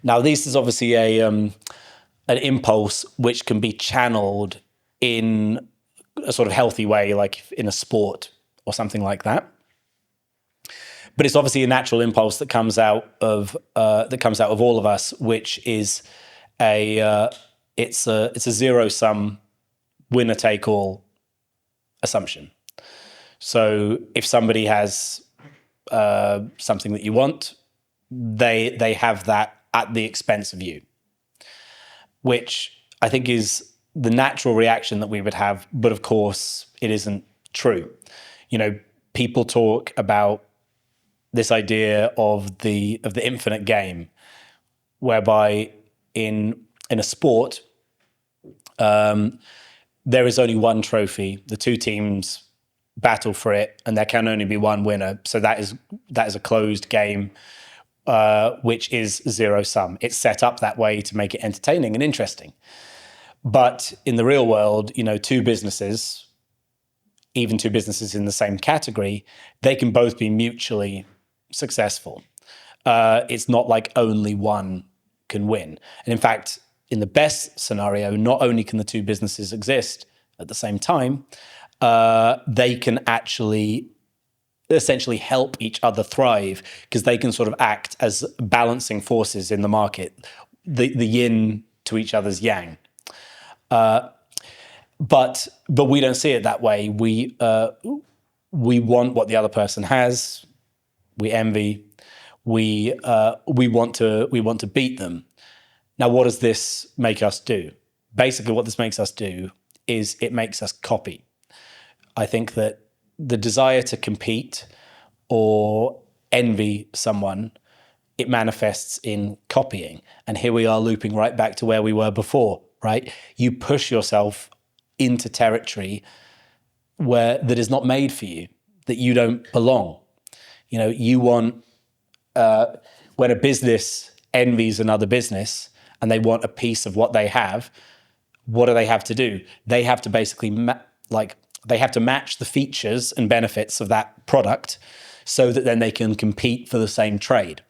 Now, this is obviously an impulse which can be channeled in a sort of healthy way, like in a sport or something like that. But it's obviously a natural impulse that comes out of all of us, which is it's a zero-sum, winner-take-all assumption. So if somebody has something that you want, they have that at the expense of you, which I think is the natural reaction that we would have. But of course, it isn't true. People talk about this idea of the infinite game, whereby in a sport, there is only one trophy. The two teams battle for it, and there can only be one winner. So that is a closed game, which is zero sum. It's set up that way to make it entertaining and interesting. But in the real world, two businesses, even two businesses in the same category, they can both be mutually successful. It's not like only one can win. And in fact, in the best scenario, not only can the two businesses exist at the same time, they can actually essentially help each other thrive, because they can sort of act as balancing forces in the market. The yin to each other's yang. But we don't see it that way. We want what the other person has. We envy. We want to beat them. Now, what does this make us do? Basically, what this makes us do is it makes us copy. I think that the desire to compete or envy someone, it manifests in copying. And here we are looping right back to where we were before, right? You push yourself into territory that is not made for you, that you don't belong. You know, you want, when a business envies another business and they want a piece of what they have, what do they have to do? They have to basically they have to match the features and benefits of that product so that then they can compete for the same trade.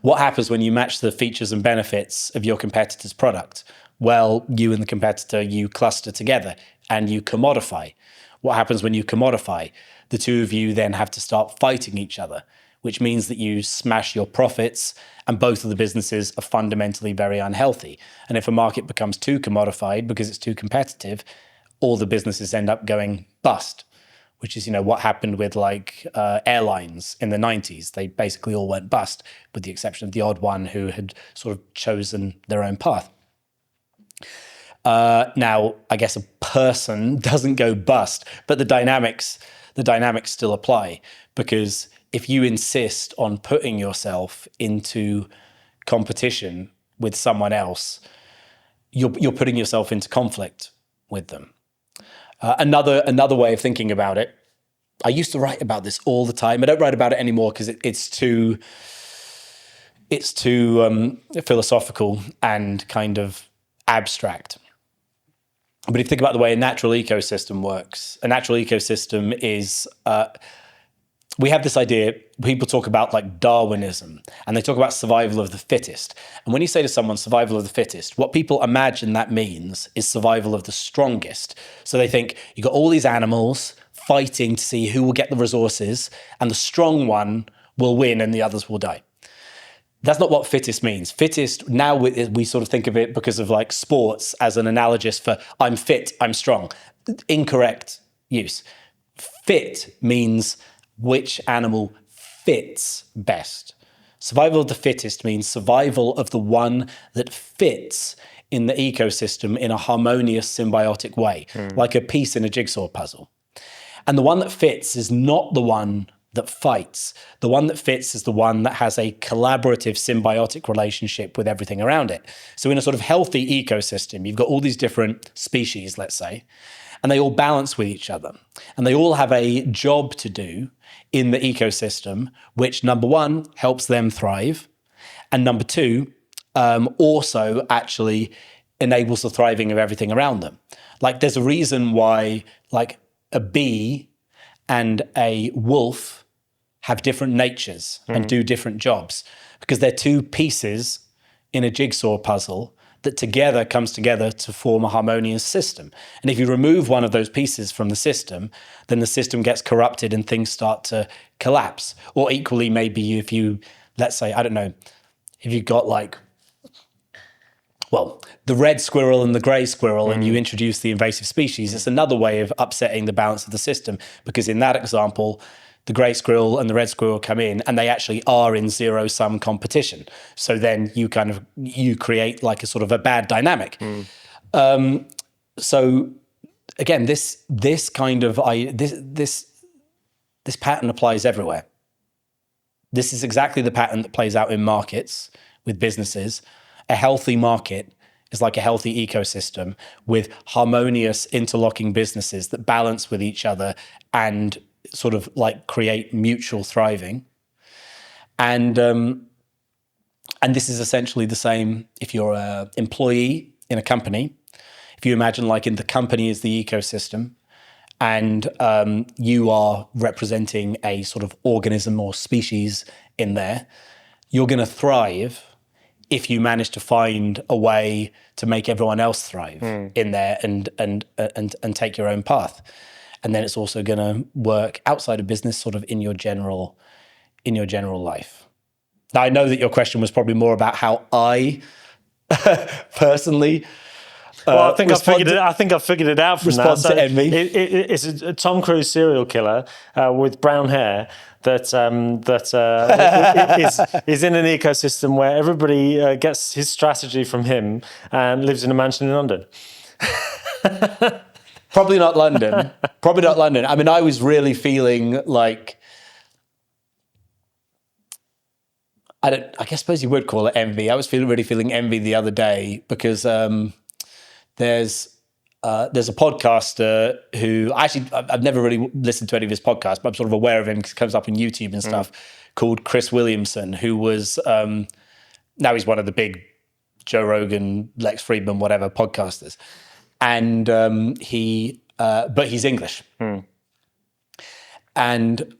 What happens when you match the features and benefits of your competitor's product? Well, you and the competitor, you cluster together and you commodify. What happens when you commodify? The two of you then have to start fighting each other, which means that you smash your profits and both of the businesses are fundamentally very unhealthy. And if a market becomes too commodified because it's too competitive, all the businesses end up going bust, which is, what happened with airlines in the 90s. They basically all went bust, with the exception of the odd one who had sort of chosen their own path. Now, I guess a person doesn't go bust, but the dynamics still apply, because if you insist on putting yourself into competition with someone else, you're putting yourself into conflict with them. Another way of thinking about it, I used to write about this all the time. I don't write about it anymore because it's too philosophical and kind of abstract. But if you think about the way a natural ecosystem works, a natural ecosystem is, we have this idea, people talk about Darwinism, and they talk about survival of the fittest. And when you say to someone survival of the fittest, what people imagine that means is survival of the strongest. So they think you've got all these animals fighting to see who will get the resources, and the strong one will win and the others will die. That's not what fittest means. Fittest, now we sort of think of it because of sports as an analogous for I'm fit, I'm strong. Incorrect use. Fit means which animal fits best. Survival of the fittest means survival of the one that fits in the ecosystem in a harmonious, symbiotic way, like a piece in a jigsaw puzzle. And the one that fits is not the one that fights. The one that fits is the one that has a collaborative, symbiotic relationship with everything around it. So in a sort of healthy ecosystem, you've got all these different species, let's say, and they all balance with each other. And they all have a job to do in the ecosystem, which, number one, helps them thrive. And number two, also actually enables the thriving of everything around them. There's a reason why, a bee and a wolf have different natures and do different jobs, because they're two pieces in a jigsaw puzzle that together comes together to form a harmonious system. And if you remove one of those pieces from the system, then the system gets corrupted and things start to collapse. Or equally, maybe if you, let's say, I don't know, if you've got the red squirrel and the gray squirrel, and you introduce the invasive species, it's another way of upsetting the balance of the system, because in that example, the gray squirrel and the red squirrel come in and they actually are in zero-sum competition. So then you create a sort of a bad dynamic. So again, this pattern applies everywhere. This is exactly the pattern that plays out in markets with businesses. A healthy market is like a healthy ecosystem with harmonious interlocking businesses that balance with each other and sort of create mutual thriving. And this is essentially the same if you're an employee in a company. If you imagine in the company is the ecosystem, and you are representing a sort of organism or species in there, you're going to thrive if you manage to find a way to make everyone else thrive in there and take your own path. And then it's also going to work outside of business, sort of in your general life. Now, I know that your question was probably more about how I personally. Well, I think I figured it out from response that. So to envy. It's a Tom Cruise serial killer with brown hair that is in an ecosystem where everybody gets his strategy from him and lives in a mansion in London. Probably not London. Probably not London. I mean, I was really feeling like, I suppose you would call it envy. I was really feeling envy the other day because there's a podcaster who I've never really listened to any of his podcasts, but I'm sort of aware of him because he comes up on YouTube and stuff, called Chris Williamson, who was, now he's one of the big Joe Rogan, Lex Fridman, whatever podcasters. And but he's English. And,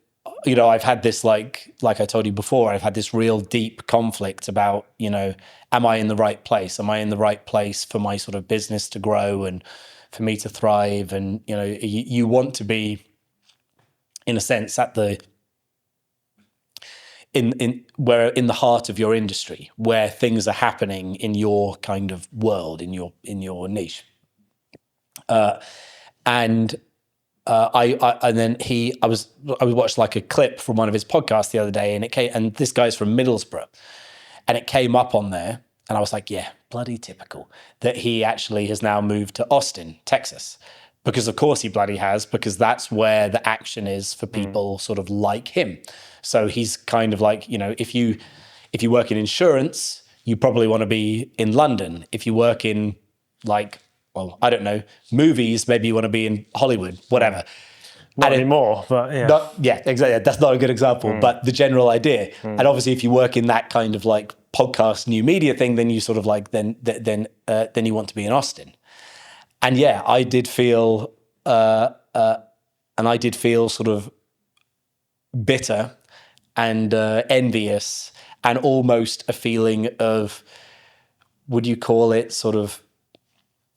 you know, I've had this, like I told you before, I've had this real deep conflict about, you know, am I in the right place? Am I in the right place for my sort of business to grow and for me to thrive? And, you know, you want to be, in a sense, at the, in the heart of your industry, where things are happening in your kind of world, in your niche. I watched like a clip from one of his podcasts the other day, and this guy's from Middlesbrough, and it came up on there, and I was like, yeah, bloody typical that he actually has now moved to Austin, Texas, because of course he bloody has, because that's where the action is for people sort of like him. So he's kind of like, you know, if you work in insurance, you probably want to be in London. If you work in, like, well, I don't know, movies, maybe you want to be in Hollywood, whatever. Not anymore, but yeah. Yeah, exactly. That's not a good example, but the general idea. And obviously, if you work in that kind of like podcast, new media thing, then you sort of like then you want to be in Austin. And yeah, I did feel sort of bitter and envious, and almost a feeling of, would you call it sort of?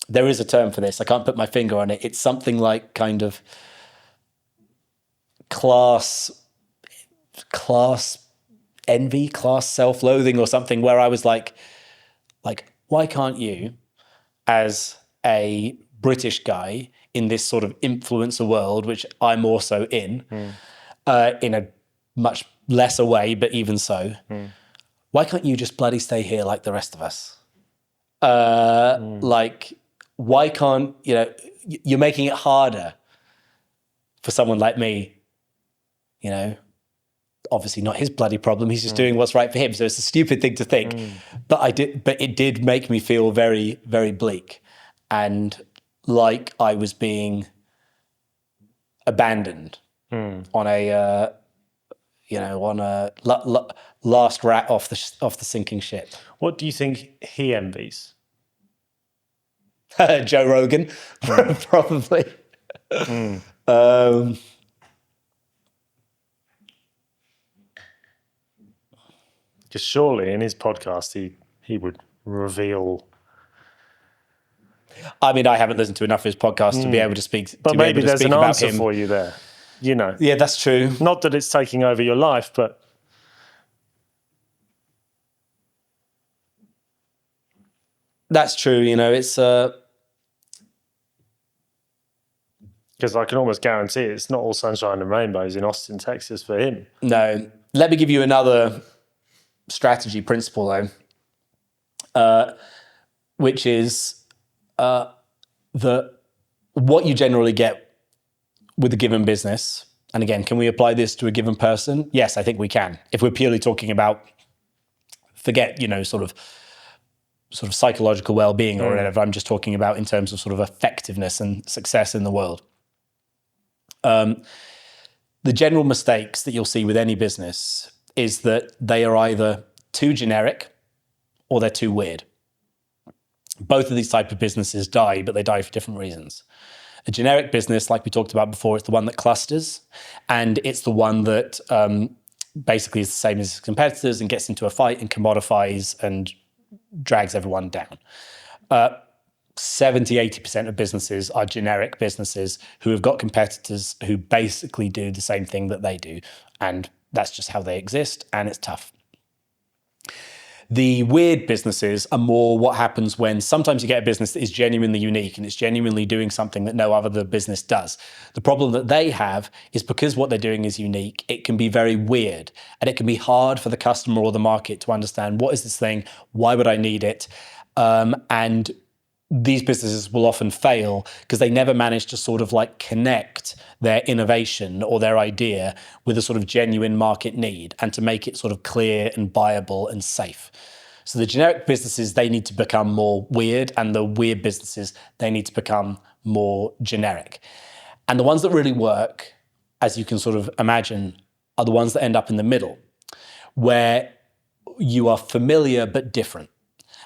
There is a term for this. I can't put my finger on it. It's something like kind of class envy, class self-loathing or something, where I was like, why can't you, as a British guy in this sort of influencer world, which I'm also in a much lesser way, but even so, why can't you just bloody stay here like the rest of us? Like, why can't, you know, you're making it harder for someone like me, you know, obviously not his bloody problem. He's just doing what's right for him. So it's a stupid thing to think, but it did make me feel very, very bleak and like I was being abandoned on a, last rat off the sinking ship. What do you think he envies? Joe Rogan, probably. Because surely in his podcast he would reveal. I mean, I haven't listened to enough of his podcast to be able to speak. But maybe there's an answer for you there. You know. Yeah, that's true. Not that it's taking over your life, but. That's true. You know, it's. Because I can almost guarantee it's not all sunshine and rainbows in Austin, Texas for him. No. Let me give you another strategy principle, though, which is that what you generally get with a given business, and again, can we apply this to a given person? Yes, I think we can. If we're purely talking about, forget, you know, sort of psychological well-being or whatever, I'm just talking about in terms of sort of effectiveness and success in the world. The general mistakes that you'll see with any business is that they are either too generic or they're too weird. Both of these type of businesses die, but they die for different reasons. A generic business, like we talked about before, it's the one that clusters, and it's the one that basically is the same as its competitors and gets into a fight and commodifies and drags everyone down. 70-80% of businesses are generic businesses who have got competitors who basically do the same thing that they do, and that's just how they exist, and it's tough. The weird businesses are more what happens when sometimes you get a business that is genuinely unique and it's genuinely doing something that no other business does. The problem that they have is because what they're doing is unique, it can be very weird and it can be hard for the customer or the market to understand what is this thing, why would I need it? And these businesses will often fail because they never manage to sort of like connect their innovation or their idea with a sort of genuine market need and to make it sort of clear and buyable and safe. So the generic businesses, they need to become more weird, and the weird businesses, they need to become more generic. And the ones that really work, as you can sort of imagine, are the ones that end up in the middle, where you are familiar but different.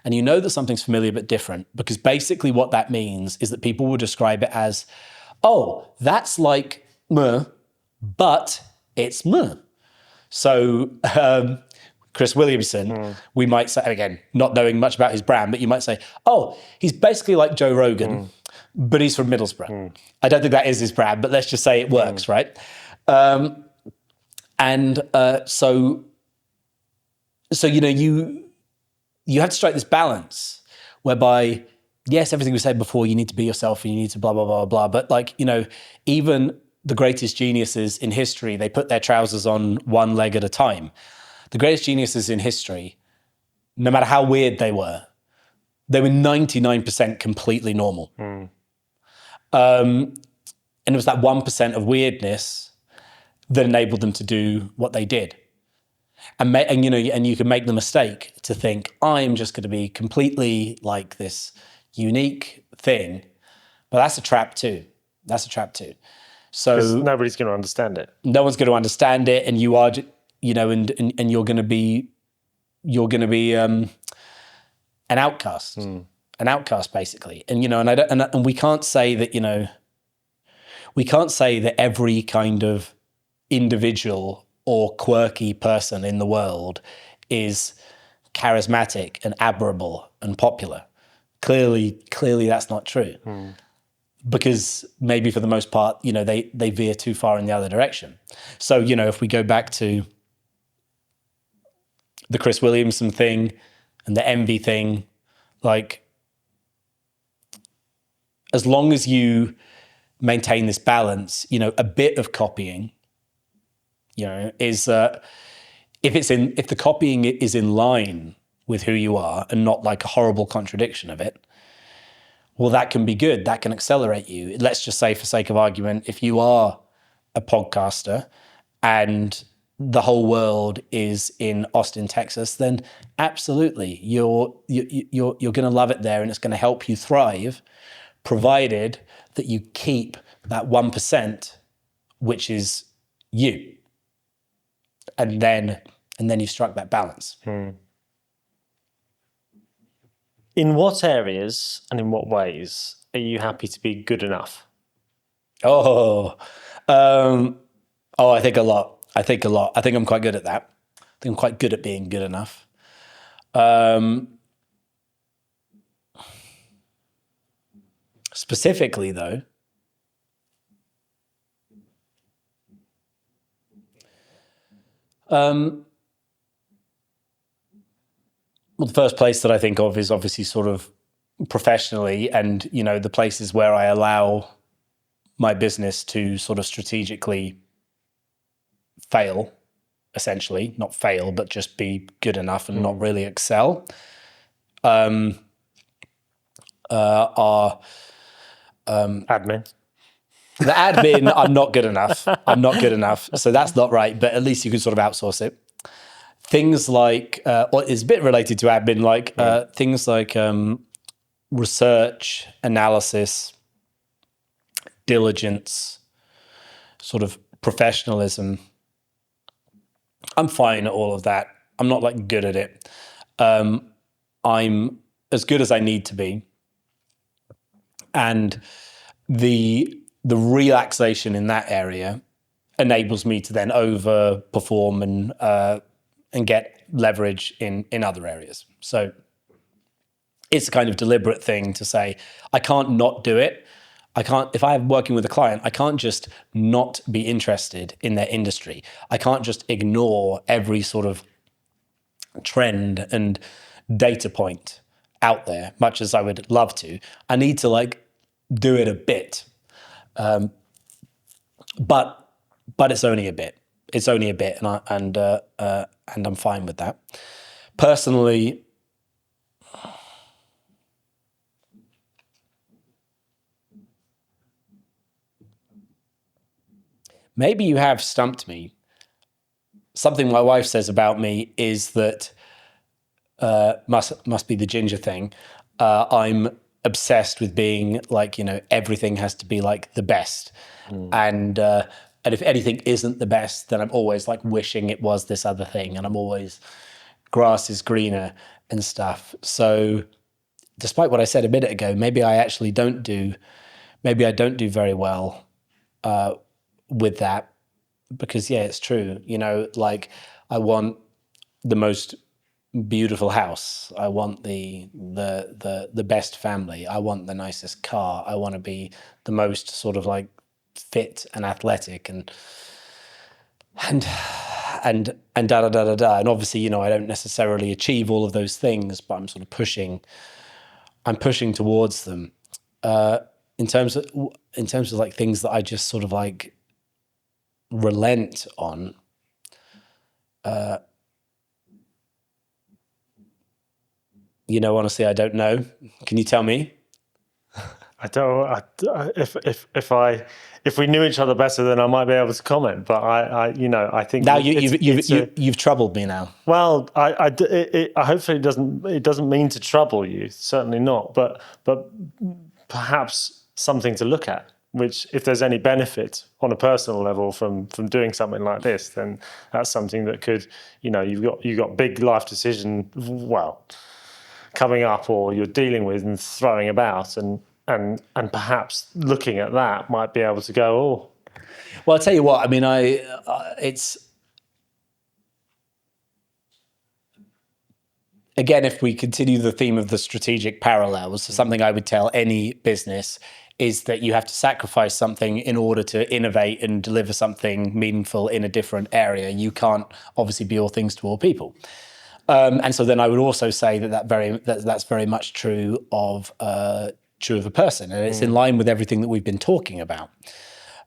And you know that something's familiar but different because basically what that means is that people will describe it as, oh, that's like meh, but it's meh. So Chris Williamson, we might say, again, not knowing much about his brand, but you might say, oh, he's basically like Joe Rogan, but he's from Middlesbrough. I don't think that is his brand, but let's just say it works, right? So you know, you have to strike this balance whereby, yes, everything we said before, you need to be yourself and you need to blah, blah, blah, blah. But like, you know, even the greatest geniuses in history, they put their trousers on one leg at a time. The greatest geniuses in history, no matter how weird they were 99% completely normal. And it was that 1% of weirdness that enabled them to do what they did. And you know, and you can make the mistake to think, I'm just going to be completely like this unique thing, but that's a trap too. So nobody's going to understand it. No one's going to understand it, and you are, you know, and you're going to be an outcast, basically. And you know, and we can't say that, you know, we can't say that every kind of individual or quirky person in the world is charismatic and admirable and popular. Clearly that's not true. Because maybe for the most part, you know, they veer too far in the other direction. So, you know, if we go back to the Chris Williamson thing and the envy thing, like, as long as you maintain this balance, you know, a bit of copying, you know, is if the copying is in line with who you are and not like a horrible contradiction of it, well, that can be good. That can accelerate you. Let's just say, for sake of argument, if you are a podcaster and the whole world is in Austin, Texas, then absolutely you're going to love it there, and it's going to help you thrive, provided that you keep that 1%, which is you. And then you've struck that balance. In what areas and in what ways are you happy to be good enough? I think a lot. I think I'm quite good at that. I think I'm quite good at being good enough. Specifically, though, well, the first place that I think of is obviously sort of professionally, and, you know, the places where I allow my business to sort of strategically fail, essentially, not fail, but just be good enough and not really excel, are admin. The admin, I'm not good enough. So that's not right, but at least you can sort of outsource it. Things like, or it's a bit related to admin, like things like research, analysis, diligence, sort of professionalism. I'm fine at all of that. I'm not like good at it. I'm as good as I need to be. And the relaxation in that area enables me to then overperform and get leverage in other areas. So it's a kind of deliberate thing to say, I can't not do it. If I'm working with a client, I can't just not be interested in their industry. I can't just ignore every sort of trend and data point out there, much as I would love to. I need to like do it a bit, but it's only a bit. It's only a bit, and I'm fine with that. Personally, maybe you have stumped me. Something my wife says about me is that must be the ginger thing. I'm obsessed with being like, everything has to be like the best, and if anything isn't the best, then I'm always like wishing it was this other thing, and I'm always grass is greener and stuff. So, despite what I said a minute ago, maybe I don't do very well with that, because it's true. Like I want the most beautiful house. I want the best family. I want the nicest car. I want to be the most sort of like fit and athletic and da da da da da. And obviously, I don't necessarily achieve all of those things, but I'm sort of pushing towards them. In terms of like things that I just sort of like relent on. Honestly, I don't know. Can you tell me? I don't. If we knew each other better, then I might be able to comment. But I think now you've troubled me now. Well, I hopefully it doesn't mean to trouble you. Certainly not. But perhaps something to look at. Which, if there's any benefit on a personal level from doing something like this, then that's something that could, you've got big life decision, coming up, or you're dealing with and throwing about, and perhaps looking at that might be able to go, oh. Well, I'll tell you what. I mean, it's again, if we continue the theme of the strategic parallels, something I would tell any business is that you have to sacrifice something in order to innovate and deliver something meaningful in a different area. You can't obviously be all things to all people. And so then I would also say that's very much true of a person, and it's in line with everything that we've been talking about.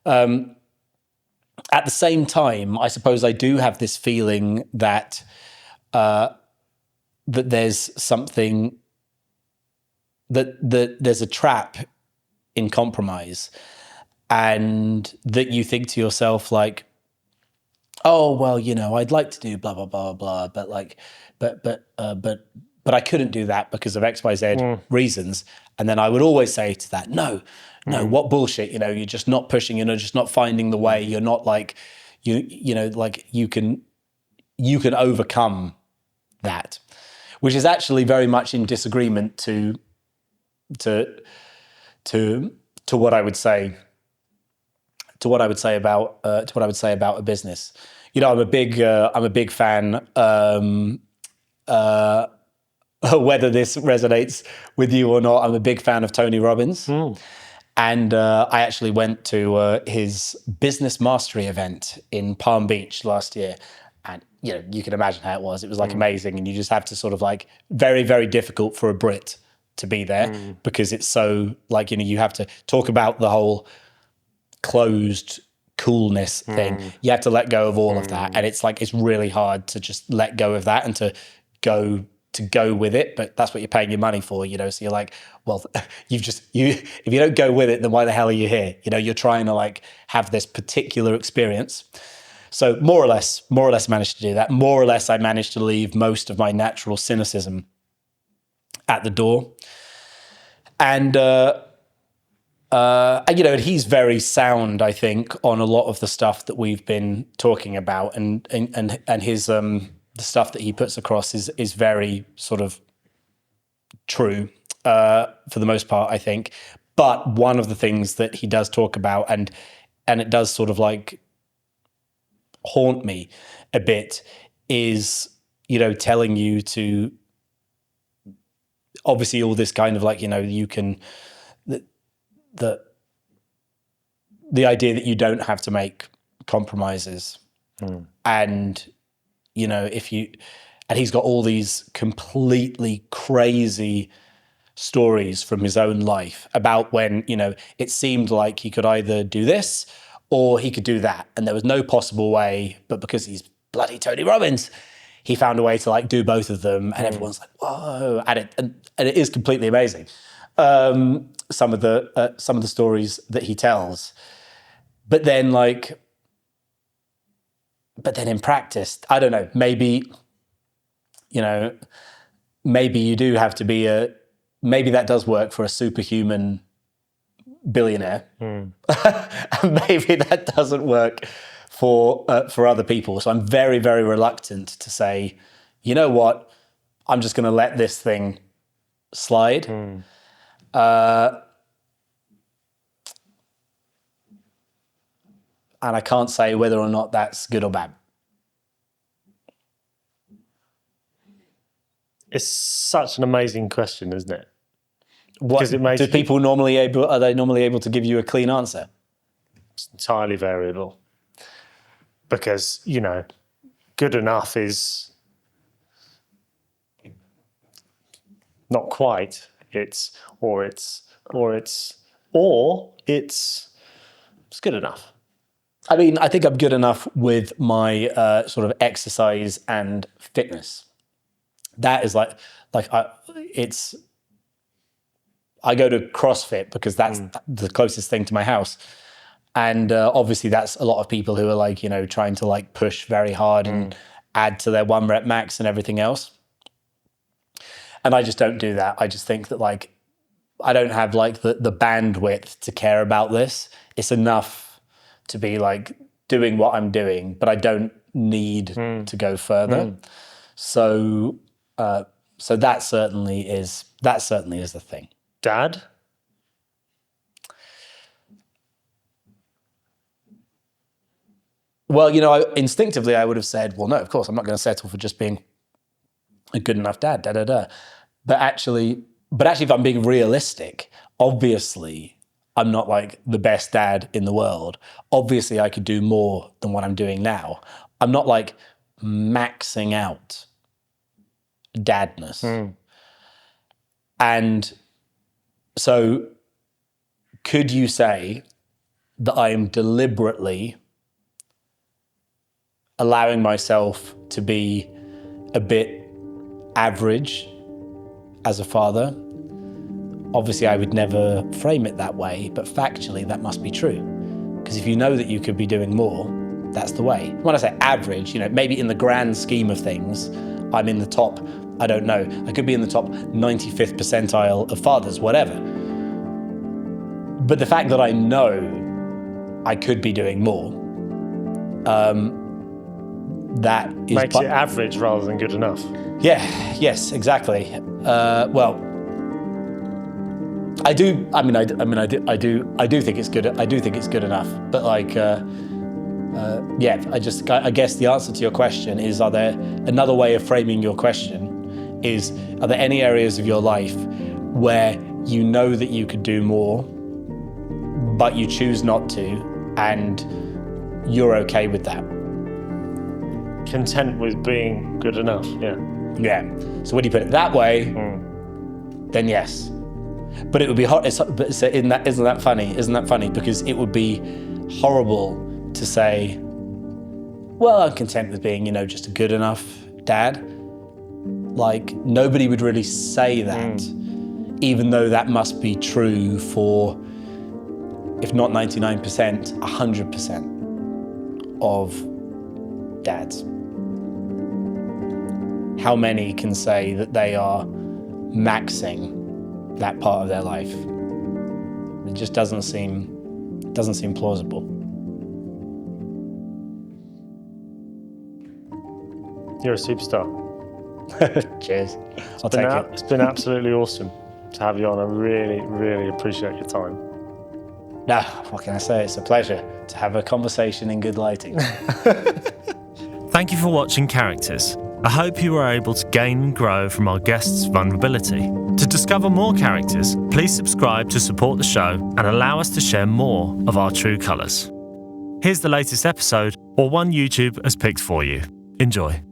At the same time, I suppose I do have this feeling that that there's something that there's a trap in compromise, and that you think to yourself like, oh well, I'd like to do blah blah blah blah, but like, but I couldn't do that because of X, Y, Z reasons. And then I would always say to that, no, what bullshit, you're just not pushing, just not finding the way. You're not like, like you can overcome that, which is actually very much in disagreement to what I would say about a business. I'm a big fan. Whether this resonates with you or not, I'm a big fan of Tony Robbins. And I actually went to his business mastery event in Palm Beach last year. And, you can imagine how it was. It was like amazing. And you just have to sort of like very, very difficult for a Brit to be there because it's so like, you have to talk about the whole closed coolness thing. You have to let go of all of that. And it's like, it's really hard to just let go of that and to go with it, but that's what you're paying your money for, so you're like, well, if you don't go with it, then why the hell are you here? You're trying to like have this particular experience. So more or less managed to do that. More or less I managed to leave most of my natural cynicism at the door. And and he's very sound, I think, on a lot of the stuff that we've been talking about, and his the stuff that he puts across is very sort of true for the most part, I think. But one of the things that he does talk about, and it does sort of like haunt me a bit, is telling you to obviously all this kind of like you can the idea that you don't have to make compromises, and if you, And he's got all these completely crazy stories from his own life about when, it seemed like he could either do this or he could do that. And there was no possible way, but because he's bloody Tony Robbins, he found a way to like do both of them. And everyone's like, whoa. And it is completely amazing. Some of the stories that he tells. But then in practice, I don't know, maybe you do have to be maybe that does work for a superhuman billionaire. And maybe that doesn't work for other people. So I'm very, very reluctant to say, you know what, I'm just going to let this thing slide. And I can't say whether or not that's good or bad. It's such an amazing question, isn't it? Are they normally able to give you a clean answer? It's entirely variable. Because, good enough is not quite. It's good enough. I mean, I think I'm good enough with my sort of exercise and fitness. That is I go to CrossFit because that's the closest thing to my house. And obviously that's a lot of people who are trying to push very hard and add to their 1 rep max and everything else. And I just don't do that. I just think that I don't have the bandwidth to care about this. It's enough to be doing what I'm doing, but I don't need to go further. So that certainly is the thing. Dad? Well, instinctively I would have said, well, no, of course, I'm not going to settle for just being a good enough dad, But actually, if I'm being realistic, obviously, I'm not the best dad in the world. Obviously, I could do more than what I'm doing now. I'm not maxing out dadness. And so could you say that I am deliberately allowing myself to be a bit average as a father? Obviously, I would never frame it that way, but factually, that must be true. Because if you know that you could be doing more, that's the way. When I say average, maybe in the grand scheme of things, I'm in the top, I don't know, I could be in the top 95th percentile of fathers, whatever. But the fact that I know I could be doing more, that is... Makes it average rather than good enough. Yeah, yes, exactly. I do think it's good. I do think it's good enough. But I guess the answer to your question is: are there another way of framing your question? Are there any areas of your life where you know that you could do more, but you choose not to, and you're okay with that? Content with being good enough. Yeah. Yeah. So when you put it that way, then yes. But it would be hard. Isn't that funny? Isn't that funny? Because it would be horrible to say, well, I'm content with being, just a good enough dad. Nobody would really say that, even though that must be true for, if not 99%, 100% of dads. How many can say that they are maxing that part of their life? It just doesn't seem plausible. You're a superstar. Cheers. I'll take it. It's been absolutely awesome to have you on. I really, really appreciate your time. No, what can I say? It's a pleasure to have a conversation in good lighting. Thank you for watching Characters. I hope you were able to gain and grow from our guests' vulnerability. To discover more characters, please subscribe to support the show and allow us to share more of our true colours. Here's the latest episode, or one YouTube has picked for you. Enjoy.